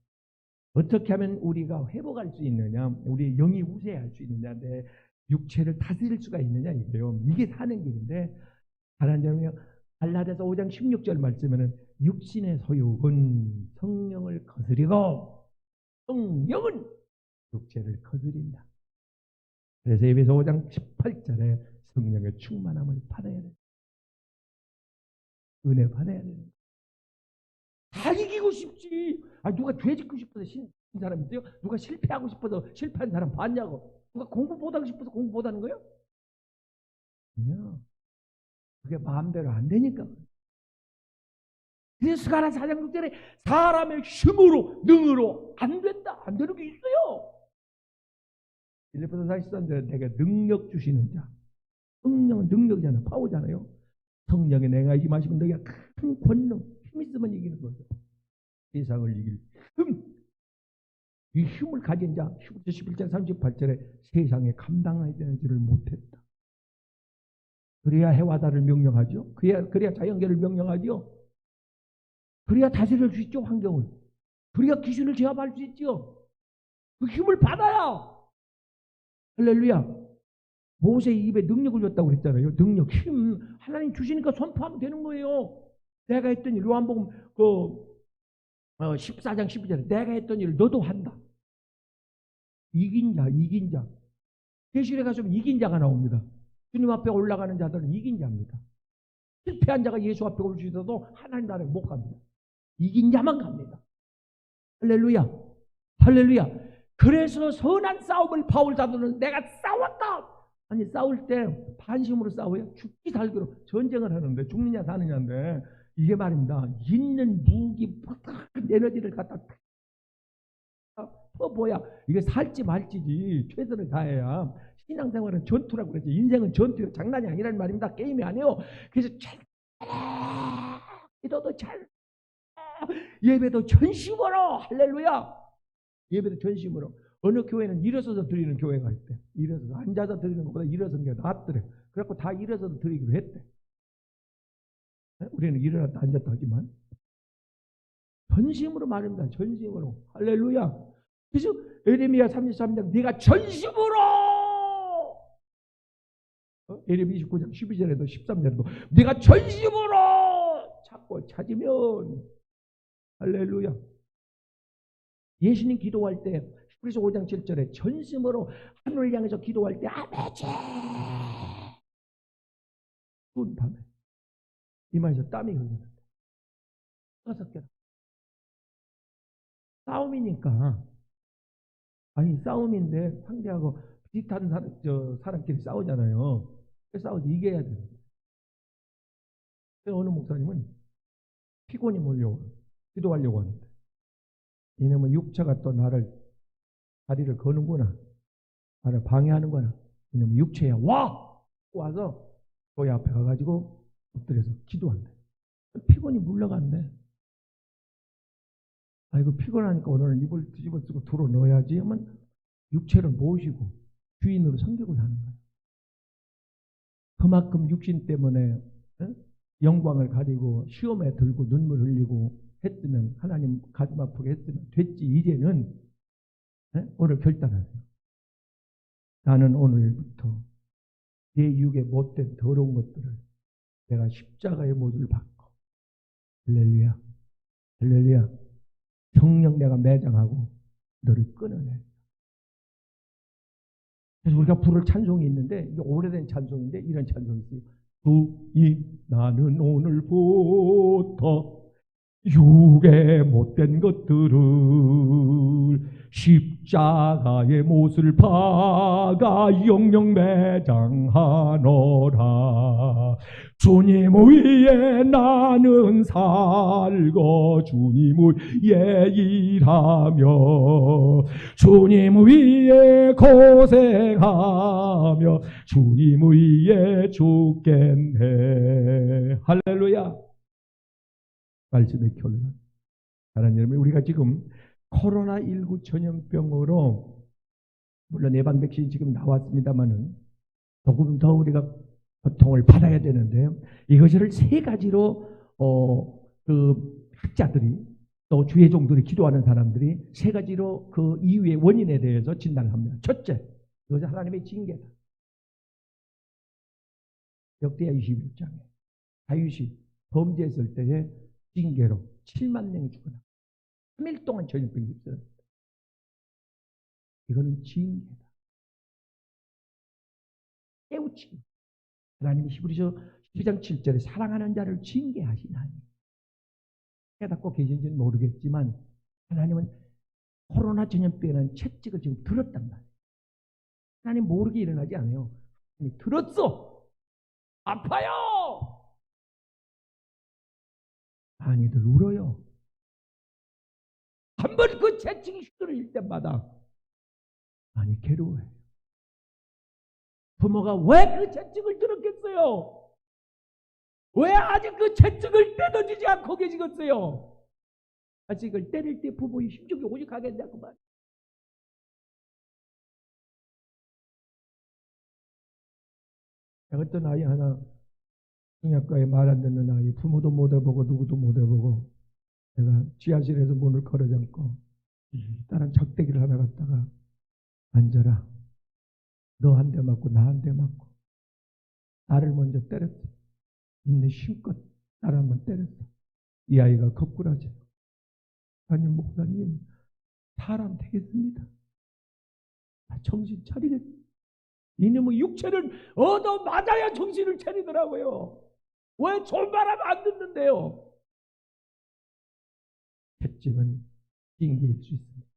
어떻게 하면 우리가 회복할 수 있느냐, 우리의 영이 우세할 수 있느냐, 내 육체를 다스릴 수가 있느냐 이거요. 이게 사는 길인데 하나님 점은요. 갈라디아서 5장 16절 말씀에는 육신의 소욕은 성령을 거스리고 성령은 육체를 거스린다. 그래서 에베소 5장 18절에 성령의 충만함을 받아야 돼. 은혜 받아야 돼. 다 이기고 싶지. 누가 죄짓고 싶어서 신 사람 있어요? 누가 실패하고 싶어서 실패한 사람 봤냐고. 누가 공부 못하고 싶어서 공부 못하는 거예요? 아니야. 그게 마음대로 안 되니까. 그래서 스가랴 4장 6절에 사람의 힘으로 능으로 안 된다. 안 되는 게 있어요. 빌립보서 4:13절에 내가 능력 주시는 자. 성령은 능력이잖아요. 파워잖아요. 성령에 내가 임하시면 너희가 큰 권능, 힘 있으면 이기는 거죠. 세상을 이길 힘. 이 힘을 가진 자, 히브리서 11장 38절에 세상에 감당하지를 못했다. 그래야 해와 달을 명령하죠. 그래야 자연계를 명령하죠. 그래야 다스릴 수 있죠, 환경을. 그래야 귀신을 제압할 수 있죠. 그 힘을 받아야. 할렐루야. 모세 입에 능력을 줬다고 그랬잖아요. 능력, 힘. 하나님 주시니까 선포하면 되는 거예요. 내가 했던 일, 요한복음 14장 12절에 내가 했던 일을 너도 한다. 이긴 자, 이긴 자. 계시록에 가시면 이긴 자가 나옵니다. 주님 앞에 올라가는 자들은 이긴 자입니다. 실패한 자가 예수 앞에 올 수 있어도 하나님 나라에 못 갑니다. 이긴 자만 갑니다. 할렐루야. 할렐루야. 그래서 선한 싸움을 바울 사도는 내가 싸웠다. 아니 싸울 때 반심으로 싸워요. 죽기 살기로 전쟁을 하는데 죽느냐 사느냐인데 이게 말입니다. 있는 무기 에너지를 갖다 퍼보야 이게 살지 말지지 최선을 다해야. 신앙생활은 전투라고 그러지. 인생은 전투요. 장난이 아니라는 말입니다. 게임이 아니에요. 그래서 잘 기도도 잘 예배도 전심으로. 할렐루야. 예배도 전심으로. 어느 교회는 일어서서 드리는 교회가 있대. 일어서서 앉아서 드리는 것보다 일어서는 게 낫더래. 그래갖고 다 일어서서 드리기로 했대. 우리는 일어났다 앉았다 하지만 전심으로 말입니다. 전심으로. 할렐루야. 그래서 에레미야 33장 네가 전심으로 에레미야 29장 12절에도 13절에도 네가 전심으로 찾고 찾으면. 할렐루야. 예수님 기도할 때 히브리서 5장 7절에 전심으로 하늘을 향해서 기도할 때 아버지 추운 밤에 이마에서 땀이 흐르는데 6개나 싸움이니까. 아니 싸움인데 상대하고 비슷한 사람끼리 싸우잖아요. 싸워서 이겨야 돼요. 어느 목사님은 피곤이 몰려와 기도하려고 하는데 이놈은 육체가 또 다리를 거는구나. 나를 방해하는구나. 이놈은 육체야. 와서 교회 앞에 가가지고 엎드려서 기도한대. 피곤이 물러간대. 아이고 피곤하니까 오늘은 이불 뒤집어 쓰고 들어 넣어야지 하면 육체를 모시고 주인으로 섬기고 사는 거예요. 그만큼 육신 때문에 영광을 가리고 시험에 들고 눈물 흘리고 했으면 하나님 가슴 아프게 했으면 됐지. 이제는 오늘 결단하세요. 나는 오늘부터 내 육의 못된 더러운 것들을 내가 십자가의 못을 받고 할렐루야. 할렐루야. 성령 내가 매장하고 너를 끊어내. 그래서 우리가 부를 찬송이 있는데, 이게 오래된 찬송인데 이런 찬송이 있어요. 주님, 나는 오늘부터 육의 못된 것들을 십자가의 못을 박아 영영 매장하노라. 주님 위에 나는 살고 주님 위에 일하며 주님 위에 고생하며 주님 위에 죽겠네. 할렐루야. 말씀의 결론. 사랑하는 여러분, 우리가 지금 코로나19 전염병으로 물론 예방 백신이 지금 나왔습니다만은 조금 더 우리가 고통을 받아야 되는데, 이것을 세 가지로 그 학자들이 또 주의 종들이 기도하는 사람들이 세 가지로 그 이유의 원인에 대해서 진단을 합니다. 첫째, 이것은 하나님의 징계다. 역대하 21장에 다윗이 범죄했을 때에 징계로 7만 명이 죽어나 3일 동안 전염병이 있었습니다. 이거는 징계다. 깨우치기. 하나님이 히브리서 12장 7절에 사랑하는 자를 징계하시나니, 깨닫고 계신지는 모르겠지만 하나님은 코로나 전염병이라는 채찍을 지금 들었단 말이에요. 하나님 모르게 일어나지 않아요. 하나님 들었어. 아파요. 많이들 울어요. 한 번 그 채찍이 휘두를 때마다 많이 괴로워해요. 부모가 왜 그 채찍을 들었겠어요? 왜 아직 그 채찍을 떼어주지 않고 계시겠어요? 채찍을 때릴 때 부모의 힘줄이 오직 하겠냐고 말. 제가 어떤 아이 하나, 중학교에 말 안 듣는 아이, 부모도 못 해보고 누구도 못 해보고, 내가 지하실에서 문을 걸어 잠고 다른 작대기를 하나 갖다가 앉아라. 너 한 대 맞고 나 한 대 맞고. 나를 먼저 때렸어. 인내 힘껏 나를 한번 때렸어. 이 아이가 거꾸라져. 아니 목사님, 사람 되겠습니다. 정신 차리겠습니다. 이놈의 육체를 얻어 맞아야 정신을 차리더라고요. 왜 존말하면 안 듣는데요? 채찍은 징계일 수 있습니다.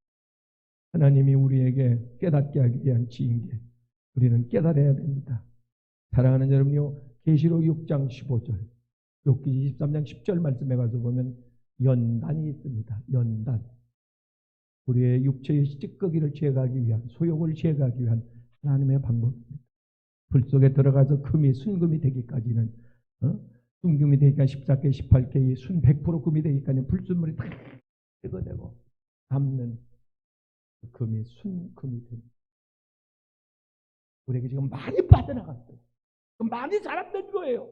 하나님이 우리에게 깨닫게 하기 위한 징계, 우리는 깨달아야 됩니다. 사랑하는 여러분요, 계시록 6장 15절, 욥기 23장 10절 말씀에 가서 보면 연단이 있습니다. 연단. 우리의 육체의 찌꺼기를 제거하기 위한, 소욕을 제거하기 위한 하나님의 방법입니다. 불 속에 들어가서 금이 순금이 되기까지는, 순금이 되기까지 14개, 18개의 순 100% 금이 되기까지는 불순물이 다 제거되고 남는 그 금이 순금이 됩니다. 우리에게 지금 많이 빠져나갔어요. 많이 자랐던 거예요.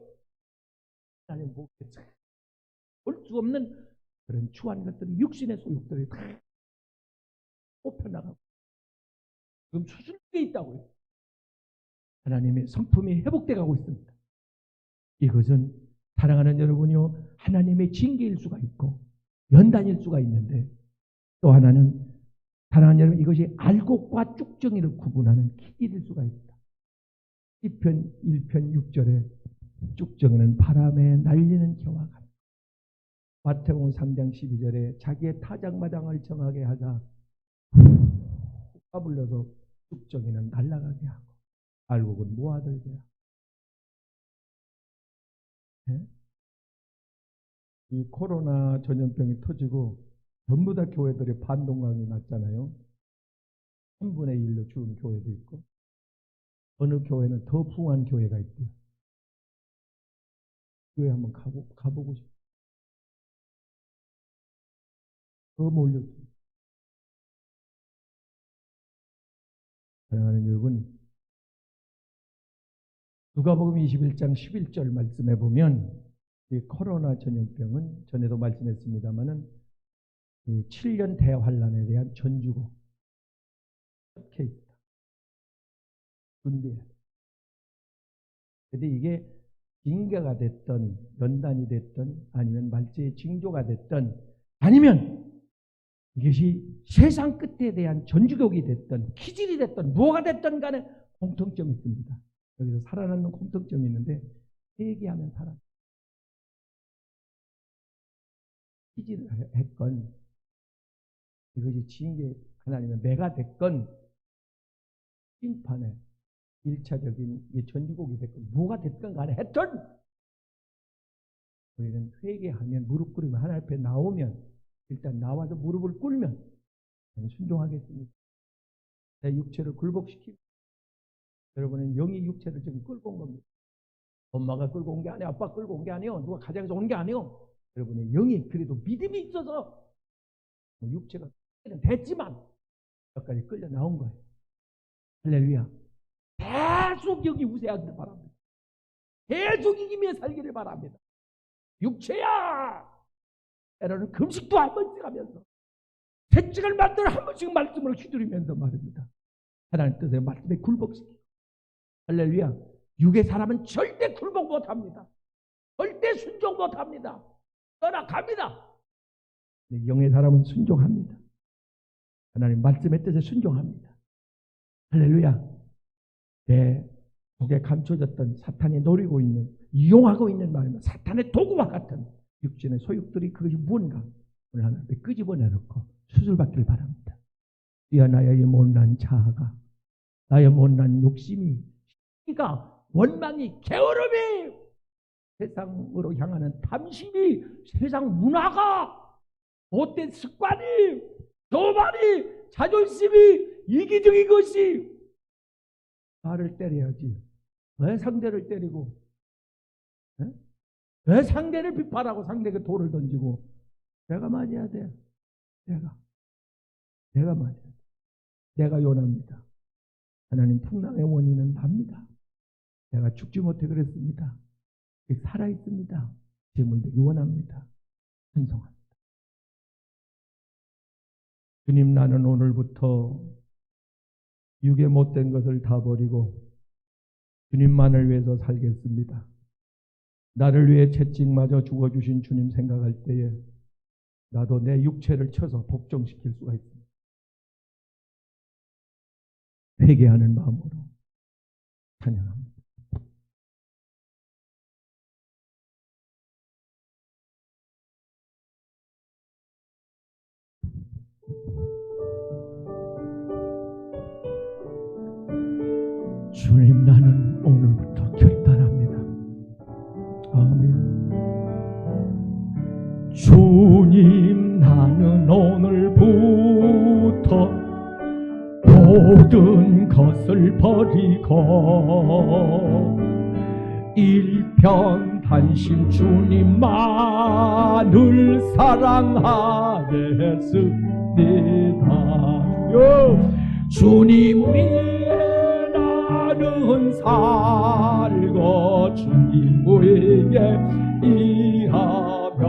하나님 보기에 볼 수 없는 그런 추한 것들이, 육신의 소욕들이 다 뽑혀나가고 지금 수술돼 있다고요. 하나님의 성품이 회복돼 가고 있습니다. 이것은 사랑하는 여러분이요, 하나님의 징계일 수가 있고 연단일 수가 있는데, 또 하나는 사랑하는 여러분, 이것이 알곡과 쭉정이를 구분하는 기일일 수가 있다. 시편 1편 6절에 쭉정이는 바람에 날리는 겨와 같다. 마태복음 3장 12절에 자기의 타작마당을 정하게 하자 까불러서 쭉정이는 날아가게 하고 알곡은 모아들게 하고. 네? 이 코로나 전염병이 터지고 전부 다 교회들이 반동강이 났잖아요. 3분의 1로 죽은 교회도 있고, 어느 교회는 더 부흥한 교회가 있대요. 교회 한번 가보고 싶어요. 더 몰렸어요. 사랑하는 여러분, 누가복음 21장 11절 말씀해 보면 이 코로나 전염병은 전에도 말씀했습니다마는 7년 대환란에 대한 전주고 첫 케이스다. 준비해야 돼. 근데 이게 징계가 됐든 연단이 됐든 아니면 말세의 징조가 됐든 아니면 이것이 세상 끝에 대한 전주곡이 됐든 기질이 됐든 뭐가 됐든 간에 공통점이 있습니다. 여기서 살아나는 공통점이 있는데 회개하면 살아. 기지를 했건 이것이 징계 하나님의 매가 됐건 심판의 1차적인 전지곡이 됐건 뭐가 됐건 간에 했던 우리는 회개하면 무릎 꿇으면 하나님 앞에 나오면 일단 나와서 무릎을 꿇으면 순종하겠습니다. 내 육체를 굴복시키고 여러분은 영이 육체를 지금 끌고 온 겁니다. 엄마가 끌고 온 게 아니에요. 아빠 끌고 온 게 아니에요. 누가 가정에서 온 게 아니에요. 여러분의 영이 그래도 믿음이 있어서 육체가 됐지만 여기까지 끌려 나온 거예요. 할렐루야. 계속 여기 우세하기를 바랍니다. 계속 이기며 살기를 바랍니다. 육체야! 때로는 금식도 한 번씩 하면서 채찍을 만들어 한 번씩 말씀을 휘두르면서 말입니다. 하나님 뜻에 말씀에 굴복시키고 할렐루야. 육의 사람은 절대 굴복 못합니다. 절대 순종 못합니다. 떠나갑니다. 영의 사람은 순종합니다. 하나님 말씀의 뜻에 순종합니다. 할렐루야. 내 속에 감춰졌던 사탄이 노리고 있는 이용하고 있는 말이면 사탄의 도구와 같은 육신의 소욕들이 그것이 무언가 오늘 하나님 앞에 끄집어내놓고 수술받기를 바랍니다. 주여 나의 못난 자아가 나의 못난 욕심이 시기가 원망이 게으름이 세상으로 향하는 탐심이 세상 문화가 못된 습관이 교만이 자존심이 이기적인 것이 나를 때려야지 왜 상대를 때리고 왜 상대를 비판하고 상대에게 돌을 던지고 내가 맞아야 돼. 내가 맞아야 돼. 내가 요납니다. 하나님 풍랑의 원인은 납니다. 내가 죽지 못해 그랬습니다. 살아있습니다. 제물 되기 원합니다. 찬송합니다. 주님 나는 오늘부터 육의 못된 것을 다 버리고 주님만을 위해서 살겠습니다. 나를 위해 채찍마저 죽어주신 주님 생각할 때에 나도 내 육체를 쳐서 복종시킬 수가 있습니다. 회개하는 마음으로 찬양합니다. 주님 나는 오늘부터 결단합니다. 아멘. 주님 나는 오늘부터 모든 것을 버리고 일편단심 주님만을 사랑하겠습니다. 주님 위에 나는 살고 주님 위에 일하며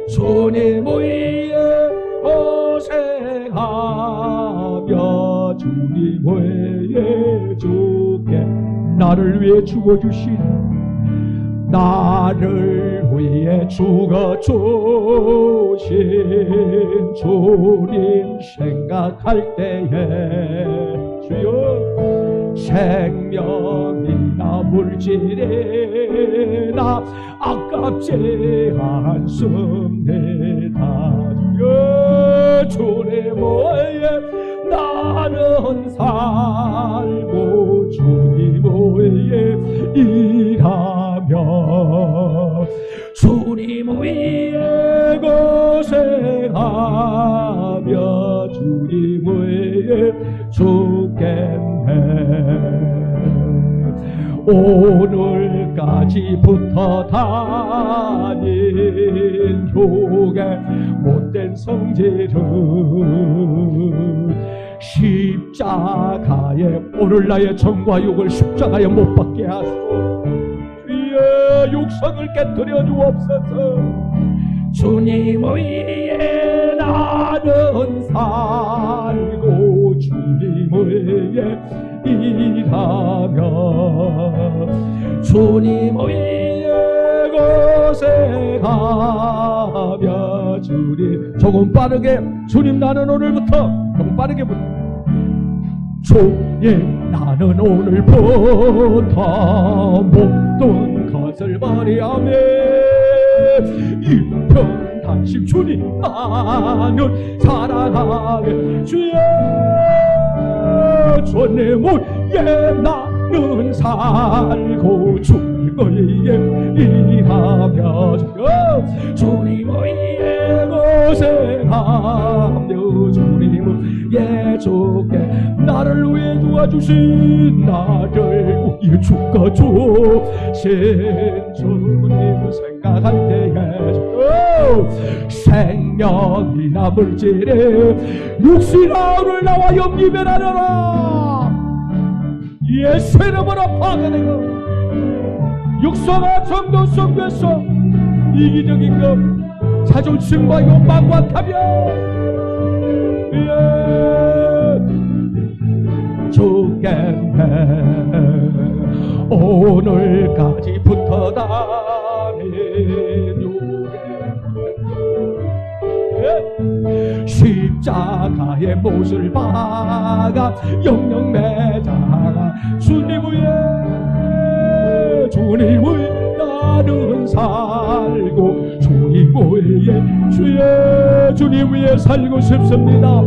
주님 위에 고생하며 주님 위에 죽게 나를 위해 죽어주신 나를 위해 죽어주신 주님 생각할 때에 주여 생명이나 물질이나 아깝지 않습니다. 주여 주님 위해 나는 살고 주님 위해 일하며 주님 위해 고생하며 주님 위해 죽겠네. 오늘까지부터 다닌 교계 못된 성질은 십자가에 오늘 나의 정과 욕을 십자가에 못 박게 하소서. 주의 육성을 깨뜨려 주옵소서. 주님 위에 나는 살고 주님 위에 일하며 주님 위에 고생하며 주님 조금 빠르게 주님 나는 오늘부터 조금 빠르게 주님 나는 오늘부터 모든 것을 버리하며 일편단심 주님만을 사랑하게 주여 주님을 나는 살고 주님을 일하며 주님을 고생하며 주님을 주께 나를 위해 도와주신 나를 위해 죽어주신 주님을 생각할 때에 생명이나 물질에 육신아 오늘 나와 영리변하려라 예수의 이름으로 파괴되고 육성과 정도 속에서 이기적인 것 자존심과 욕망과 타협 주겠네 오늘까지부터 나는 십자가의 못을 박아 영영 매장아 주님 위에 나는 살고 주님 위에 주님 위에 살고 싶습니다.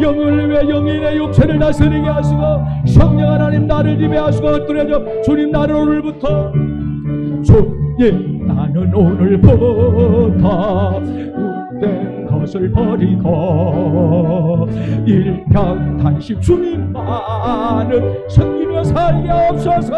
영을 위해 영인의 육체를 다스리게 하시고 성령 하나님 나를 지배하시고 뚫어져 주님 나는 오늘부터 주님 나는 오늘부터 못된 것을 버리고 일편단심 주님만을 섬기며 살게 없어서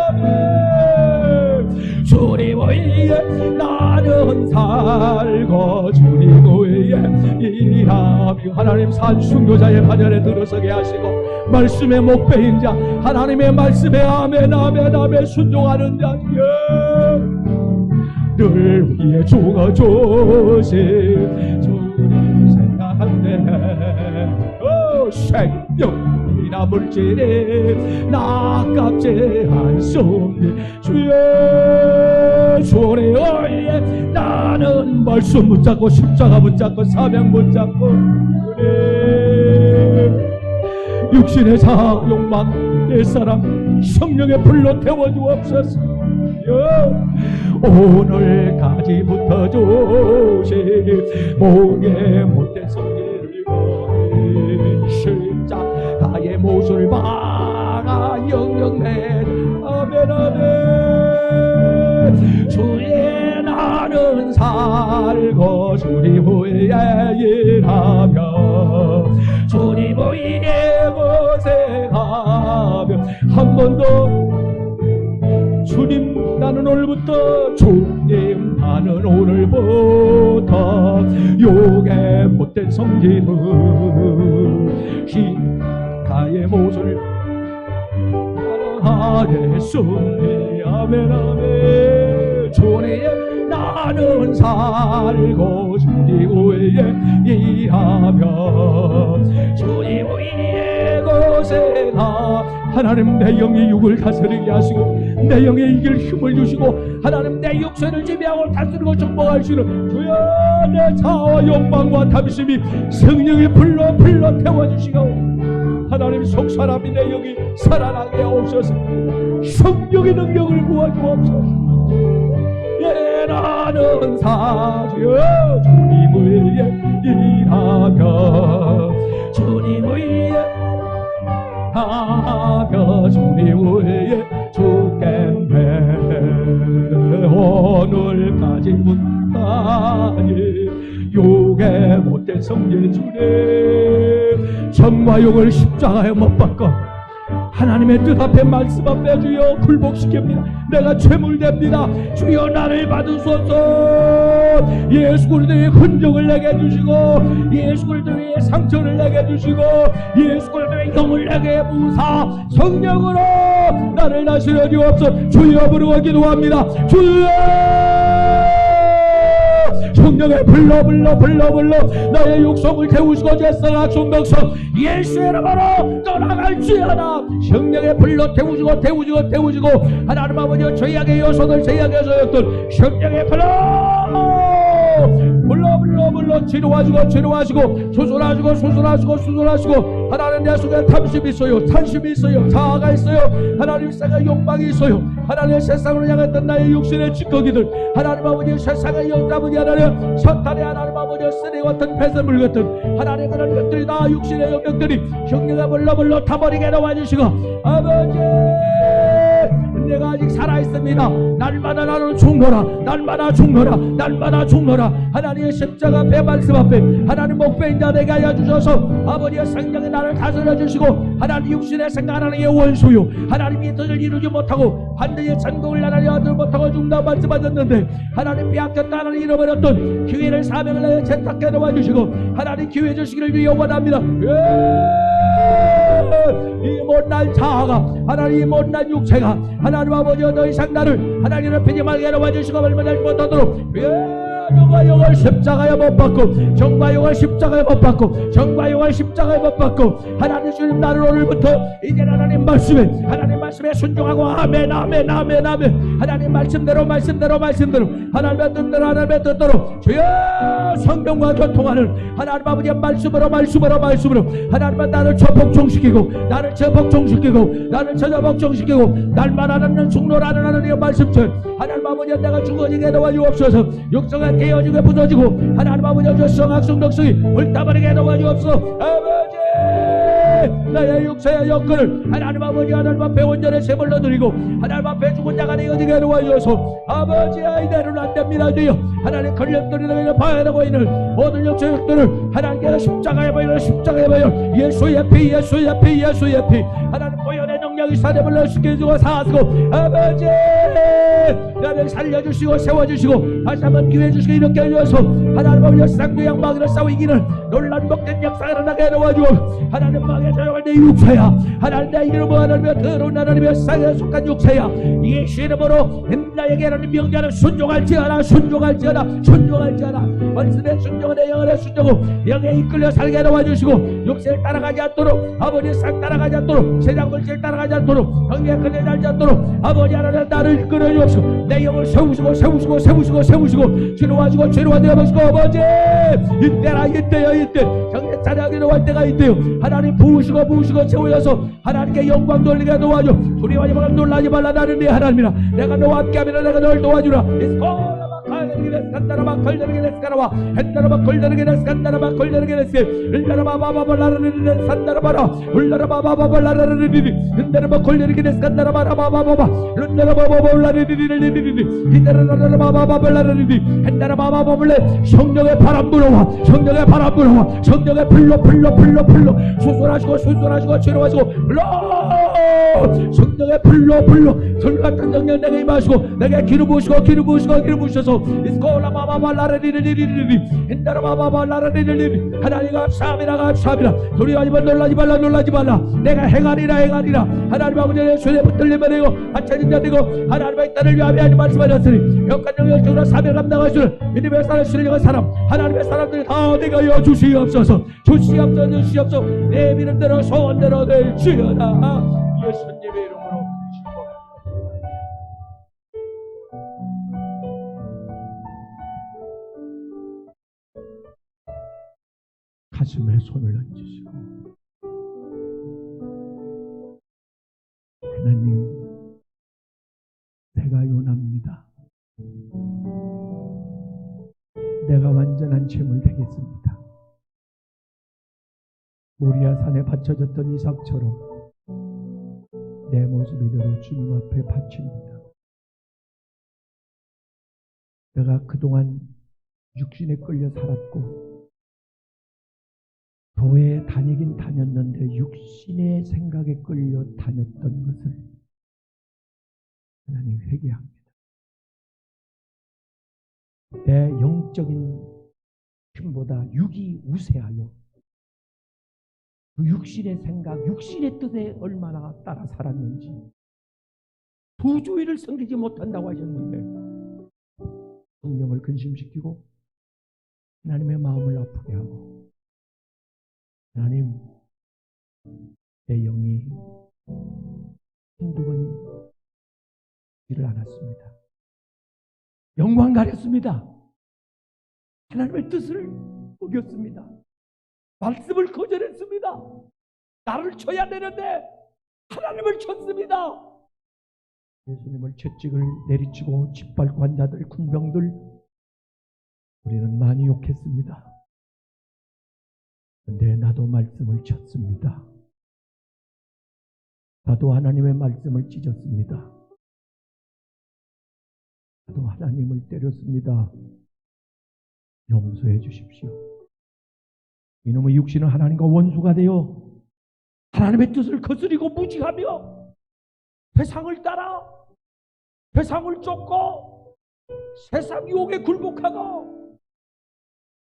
주님 위에 나는 살고 주님 위에 일하며 하나님 산순교자의 반열에 들어서게 하시고 말씀의 목배인 자 하나님의 말씀에 아멘 아멘 아멘 순종하는 자 늘 위해 죽어주신 주님 생각한대 생명이나 물질에 나깝지 않소니 주의 손에 의해 나는 말씀 붙잡고 십자가 붙잡고 사명 붙잡고 그래 육신의 자 욕망 내 사랑 성령의 불로 태워주옵소서. 오늘까지부터 주신 목에 못된 성질을 십자가의 못을 박아 영영내 아멘 아멘 주의 나는 살고 주님 위에 일하며 주님 위에 고생하며 한 번 더 주님 나는 오늘부터 주님 나는 오늘부터 욕의 못된 성질을 십자가의 못을 하겠으니 아멘 아멘 주님 나는 살고 주님 위에 일하며 주님 위에 고생하 하나님 내 영의 육을 다스리게 하시고 내 영의 이길 힘을 주시고 하나님 내 육체를 지배하고 다스리고 정복할 수 있는 주여 내 자아와 욕망과 탐심이 성령의 불로 태워주시고 하나님 속 사람이 내 영이 살아나게 하옵소서. 성령의 능력을 구하주옵소서. 예 나는 사주여 주님 위에 일하며 주님 위에 하며 주님 위에 죽겠네 오늘까지부터 욕의 못된 성질 주님 정과 욕을 십자가에 못 박고 하나님의 뜻 앞에 말씀 앞에 주여 굴복시킵니다. 내가 죄물됩니다. 주여 나를 받으소서. 예수 그리스도의 흔적을 내게 주시고 예수 그리스도의 상처를 내게 주시고 예수 그리스도의 영을 내게 부사 성령으로 나를 다스려 주옵소서. 주여 부르고 기도합니다. 주여 성령의 불러 나의 육성을 태우시고 제사가 중독성 예수의 이름으로 떠나갈지어다. 성령의 불러 태우시고 하나님 아버지여 죄악의 요소들 죄악의 소역들 성령의 불러 물로 치료하시고 수술하시고 하나님 내 속에 탐심이 있어요. 탄심이 있어요. 자아가 있어요. 하나님 생각 욕망이 있어요. 하나님 세상으로 향했던 나의 육신의 찌꺼기들 하나님 아버지 세상의 영감이 하나님 사탄의 하나님 아버지 쓰레기 같은 폐쇄물 같은 하나님 그런 것들이 나 육신의 영역들이 형제가 물러물러 타버리게 도와주시고 아버지 내가 아직 살아있습니다. 날마다 나는 날마다 죽노라 하나님의 십자가 배 말씀 앞에 하나님 목배인 자 되게 하여 주셔서 아버지의 생명이 나를 다스려 주시고 하나님 육신의 생각 하나님의 원수요 하나님이 뜻을 이루지 못하고 반드시 천국을 하나님 얻지 못하고 죽는다 말씀하셨는데 하나님 빼앗겼다 하나님 잃어버렸던 기회를 사명을 하여 채택해 도와주시고 하나님 기회 주시기를 위해 원합니다. 이 못난 자아가 하나님 이 못난 육체가 하나님 아버지 더 이상 나를 하나님 옆에 말게 도와주시고 얼마나 못하도록 정과 용을 십자가에 못 박고 정과 용을 십자가에 못 박고 하나님 주님 나를 오늘부터 이제 하나님 말씀에 순종하고 아멘 하나님 말씀대로 하나님의 뜻대로 주여 성경과 교통하는 하나님 아버지의 말씀으로 하나님은 나를 저복종시키고 날만 하는 죽노라는 하나님의 말씀처럼 하나님 아버지 내가 죽어지게 도와주옵소서. 육성에 깨어지게 부서지고 하나님 아버지 성악성 덕성이 불타버리게 도와주옵소서. 아버지 나의 육체의 여건을 하나님 아버지 하나님 앞에 온전히 제물로 드리고 하나님 앞에 죽은 자가 되어지게 도와주옵소서. 아버지 이대로는 안됩니다. 주여 하나님 권력들이 봐야 되고 있는 모든 육체력들을 하나님께서 십자가에 보여 예수의 피 하나님 보혈의 능력이 사람을 시켜주고 사하시고 아버지 나를 살려주시고 세워주시고 다시 한번 기회 주시고 이렇게 해주셔서 하나님 아버지 쌍두 양방으로 싸워 이기는 놀란 복된 역사가 일어나게 도와주오. 하나님 망에 조용할 내 육체야 하나님 내 이름으로 하나님의 더러운 하나님의 쌍에 속한 육체야 예수 이름으로 나에게 하나님 명령을 순종할지어다 말씀에 순종하되 영혼에 순종하고 영에 이끌려 살게 도와주시고 육체를 따라가지 않도록 아버지 싹 따라가지 않도록 세상 물질 따라가지 않도록 형제에 끌려 살지 않도록 아버지 하나님 나를 이끌어 주옵소서. 내 영을 세우시고 치료하시고 아버지고 아버지 이때 정말 자랑하게 도할 때가 있대요. 하나님 부으시고 채우셔서 하나님께 영광 돌리게 도와줘. 두려워하지 말고 놀라지 말라. 나는 네 하나님이라. 내가 너와 함께하면 내가 너를 도와주라. 성령의 바람 불어와 성령의 불로 수술하시고 치료하시고 성령의 불로 설 같은 성령 내게 임하시고 내게 기름 부으셔서 하나님과 감사합니다. 두려워하지 말라 놀라지 말라. 내가 행하리라. 하나님 아버지의 손에 붙들리면 되고 하찮은 자 되고 하나님의 딸을 위하여 하지 말씀하셨으니 역한 영역적으로 사명 감당하시는 믿음의 사람 신령한 사람 하나님의 사람들이 다 되게 하여 주시옵소서. 내 믿음대로 소원대로 될지어다. 예수님의 이름으로 가슴에 손을 얹으시고 하나님 내가 요납니다. 내가 완전한 제물 되겠습니다. 모리아 산에 바쳐졌던 이삭처럼 내 모습 이대로 주님 앞에 바칩니다. 내가 그동안 육신에 끌려 살았고 교회에 다니긴 다녔는데 육신의 생각에 끌려 다녔던 것을 하나님 회개합니다. 내 영적인 힘보다 육이 우세하여 그 육신의 생각, 육신의 뜻에 얼마나 따라 살았는지 도주의를 섬기지 못한다고 하셨는데 성령을 근심시키고 하나님의 마음을 아프게 하고 하나님 내 영이 한두 번 일을 안 했습니다. 영광 가렸습니다. 하나님의 뜻을 어겼습니다. 말씀을 거절했습니다. 나를 쳐야 되는데 하나님을 쳤습니다. 예수님을 채찍을 내리치고 짓밟고 한 자들, 군병들, 우리는 많이 욕했습니다. 그런데 나도 말씀을 쳤습니다. 나도 하나님의 말씀을 찢었습니다. 나도 하나님을 때렸습니다. 용서해 주십시오. 이놈의 육신은 하나님과 원수가 되어 하나님의 뜻을 거스리고 무지하며 세상을 따라 세상을 쫓고 세상 유혹에 굴복하고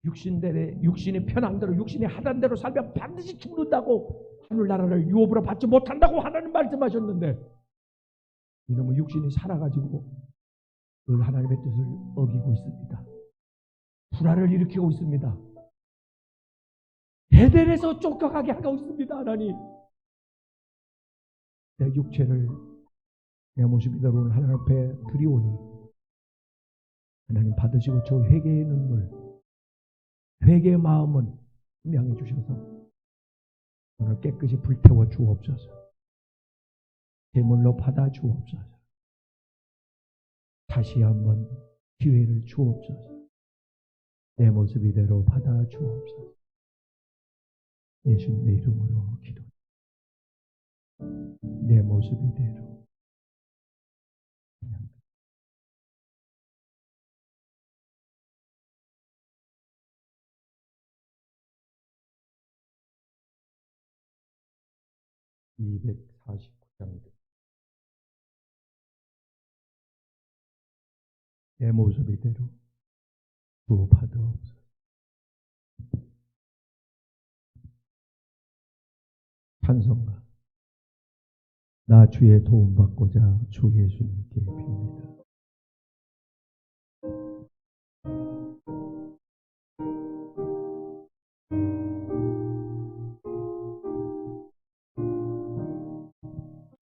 육신의 편한대로 육신의 하단대로 살면 반드시 죽는다고 하늘나라를 유업으로 받지 못한다고 하나님 말씀하셨는데 이놈의 육신이 살아가지고 늘 하나님의 뜻을 어기고 있습니다. 불화를 일으키고 있습니다. 에덴에서 쫓겨가게 하고 있습니다. 하나님, 내 육체를 내 모습이대로 오늘 하나님 앞에 드리오니 하나님 받으시고 저 회개의 눈물, 회개의 마음은 분명히 주셔서 오늘 깨끗이 불태워 주옵소서. 제물로 받아 주옵소서. 다시 한번 기회를 주옵소서. 내 모습 이대로 받아 주옵소서. 예수님의 이름으로 기도. 내 모습 이대로. 그냥 249장입니다. 내 모습 이대로 주옵하옵소서. 찬송가. 나 주의 도움 받고자 주 예수님께 빕니다.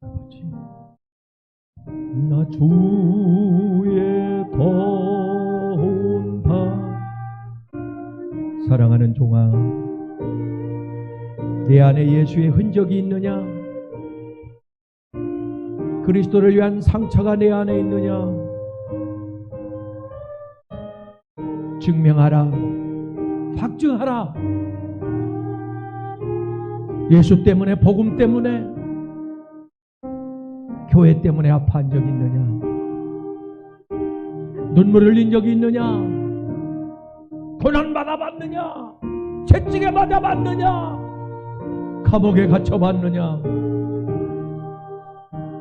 아버지, 나 주의 도움 받. 사랑하는 종아, 내 안에 예수의 흔적이 있느냐? 그리스도를 위한 상처가 내 안에 있느냐? 증명하라. 확증하라. 예수 때문에, 복음 때문에, 교회 때문에 아파한 적이 있느냐? 눈물 흘린 적이 있느냐? 고난 받아봤느냐? 채찍에 맞아봤느냐? 감옥에 갇혀봤느냐?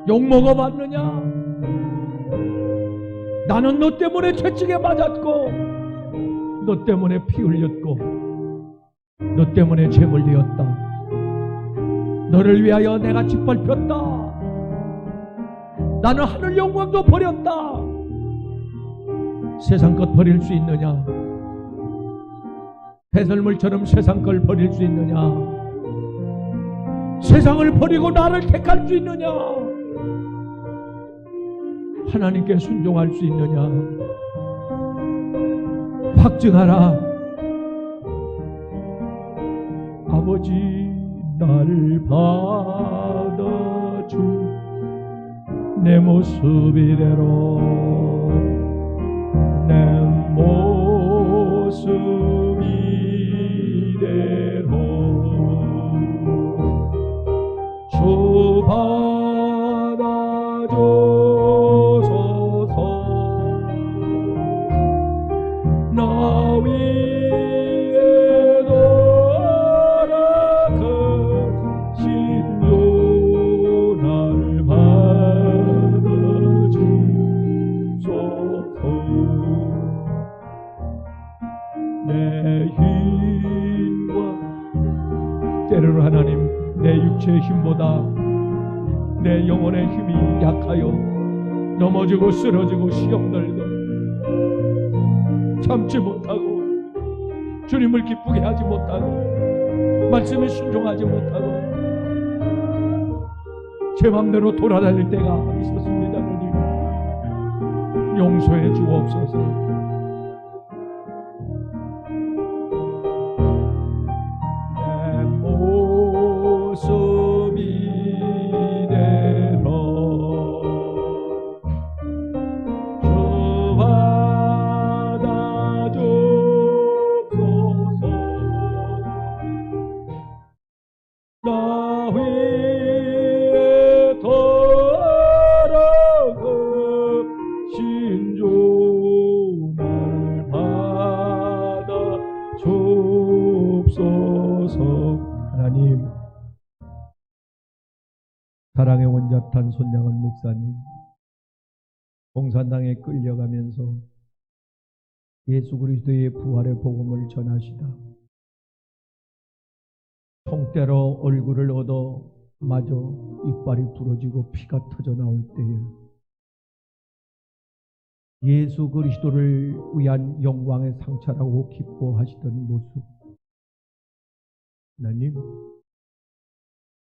욕먹어봤느냐? 나는 너 때문에 채찍에 맞았고 너 때문에 피 흘렸고 너 때문에 죄물 되었다. 너를 위하여 내가 짓밟혔다. 나는 하늘 영광도 버렸다. 세상 것 버릴 수 있느냐? 배설물처럼 세상 걸 버릴 수 있느냐? 세상을 버리고 나를 택할 수 있느냐? 하나님께 순종할 수 있느냐? 확증하라. 아버지, 나를 받아주. 내 모습 이대로, 내 모습 이대로 주 받아줘소서. 나 위에 돌아가신 주 나를 받아주소서. 내 힘과 때로는 하나님 내 육체의 힘보다 내 영혼의 힘이 약하여 넘어지고 쓰러지고 시험 들고 참지 못하고 주님을 기쁘게 하지 못하고 말씀에 순종하지 못하고 제 맘대로 돌아다닐 때가 있었습니다. 하나님 용서해 주옵소서. 사랑의 원자탄 손양은 목사님, 공산당에 끌려가면서 예수 그리스도의 부활의 복음을 전하시다 총대로 얼굴을 얻어 마저 이빨이 부러지고 피가 터져 나올 때에 예수 그리스도를 위한 영광의 상처라고 기뻐하시던 모습, 하나님,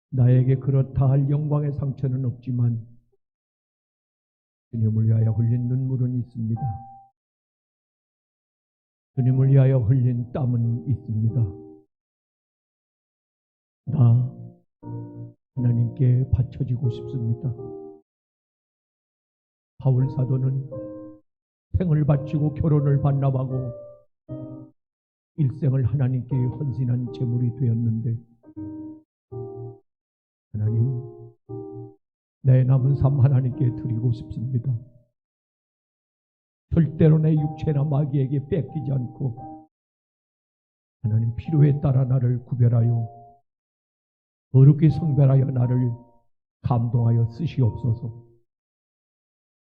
나에게 그렇다 할 영광의 상처는 없지만 주님을 위하여 흘린 눈물은 있습니다. 주님을 위하여 흘린 땀은 있습니다. 나 하나님께 바쳐지고 싶습니다. 바울 사도는 생을 바치고 결혼을 반납하고 일생을 하나님께 헌신한 제물이 되었는데, 하나님, 내 남은 삶 하나님께 드리고 싶습니다. 절대로 내 육체나 마귀에게 뺏기지 않고 하나님 필요에 따라 나를 구별하여 거룩히 성별하여 나를 감동하여 쓰시옵소서.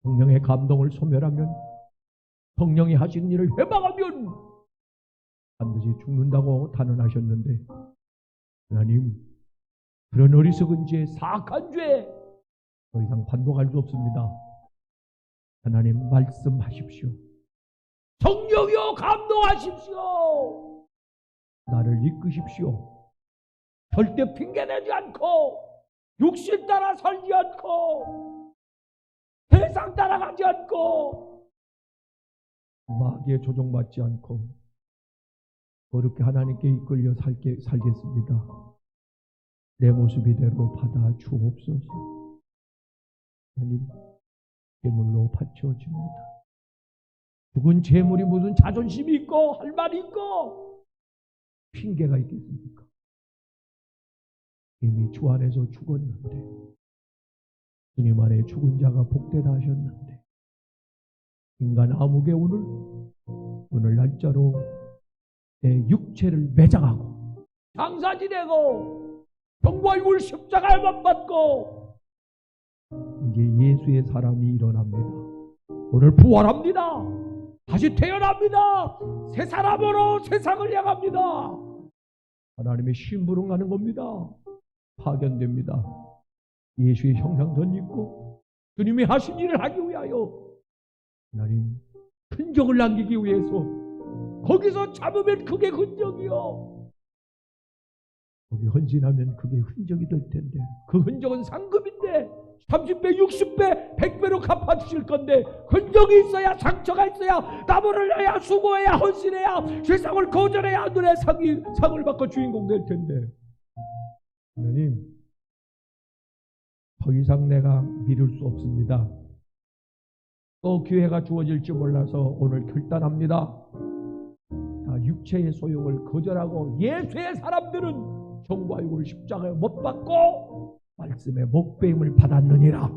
성령의 감동을 소멸하면, 성령이 하신 일을 회방하면 반드시 죽는다고 단언하셨는데, 하나님, 그런 어리석은 죄, 사악한 죄 더 이상 반복할 수 없습니다. 하나님, 말씀하십시오. 성령이여, 감동하십시오. 나를 이끄십시오. 절대 핑계내지 않고, 육신 따라 살지 않고, 세상 따라가지 않고, 마귀에 조종받지 않고 그렇게 하나님께 이끌려 살겠습니다. 내 모습 이대로 받아 주옵소서. 하나님, 제물로 바쳐집니다. 죽은 제물이 무슨 자존심이 있고 할 말이 있고 핑계가 있겠습니까? 이미 주 안에서 죽었는데, 주님 안에 죽은 자가 복되다 하셨는데, 인간 암흑에 오늘 날짜로 내 육체를 매장하고 장사 지내고 정보이물 십자가에 못 받고 이제 예수의 사람이 일어납니다. 오늘 부활합니다. 다시 태어납니다. 새 사람으로 세상을 향합니다. 하나님의 심부름 가는 겁니다. 파견됩니다. 예수의 형상선 입고 주님이 하신 일을 하기 위하여, 하나님, 흔적을 남기기 위해서, 거기서 잡으면 그게 흔적이요, 거기 헌신하면 그게 흔적이 될 텐데, 그 흔적은 상급인데 30배, 60배, 100배로 갚아주실 건데, 흔적이 있어야, 상처가 있어야, 나무를 해야, 수고해야, 헌신해야, 세상을 거절해야 눈에 상을 받고 주인공 될 텐데, 하나님, 더 이상 내가 미룰 수 없습니다. 또 기회가 주어질지 몰라서 오늘 결단합니다. 다 육체의 소욕을 거절하고 예수의 사람들은 정과 육을 십자가에 못 박고 말씀의 목배임을 받았느니라.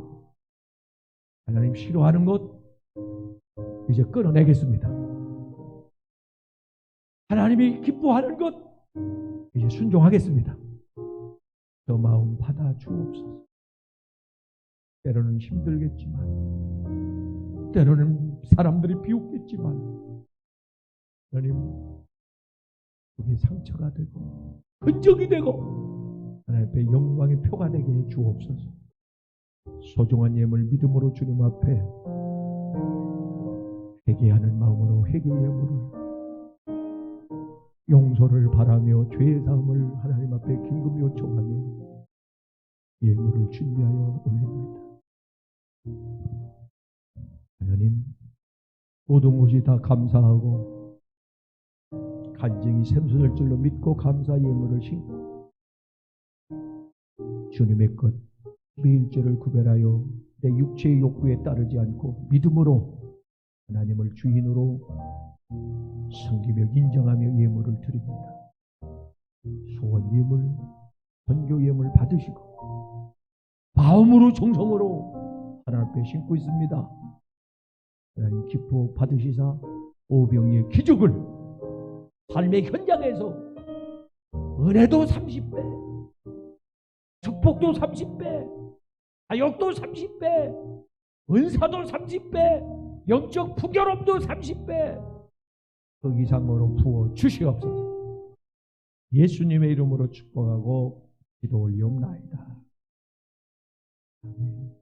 하나님 싫어하는 것 이제 끊어내겠습니다. 하나님이 기뻐하는 것 이제 순종하겠습니다. 저 마음 받아 주옵소서. 때로는 힘들겠지만, 때로는 사람들이 비웃겠지만, 하나님, 그게 상처가 되고 흔적이 되고 하나님 앞에 영광의 표가 되게 해 주옵소서. 소중한 예물 믿음으로 주님 앞에 회개하는 마음으로 회개의 예물을, 용서를 바라며 죄의 사함을 하나님 앞에 긴급히 요청하며 예물을 준비하여 올립니다. 하나님, 모든 것이 다 감사하고 간증이 샘솟을 줄로 믿고 감사 예물을 신고 주님의 것 매일죄를 구별하여 내 육체의 욕구에 따르지 않고 믿음으로 하나님을 주인으로 섬기며 인정하며 예물을 드립니다. 소원 예물, 선교 예물 받으시고 마음으로 정성으로 하나님 앞에 신고 있습니다. 하나님 기뻐 받으시사 오병이의 기적을 삶의 현장에서 은혜도 30배, 축복도 30배, 사역도 30배, 은사도 30배, 영적 풍요롭도 30배 그 이상으로 부어 주시옵소서. 예수님의 이름으로 축복하고 기도 올리옵나이다. 아멘.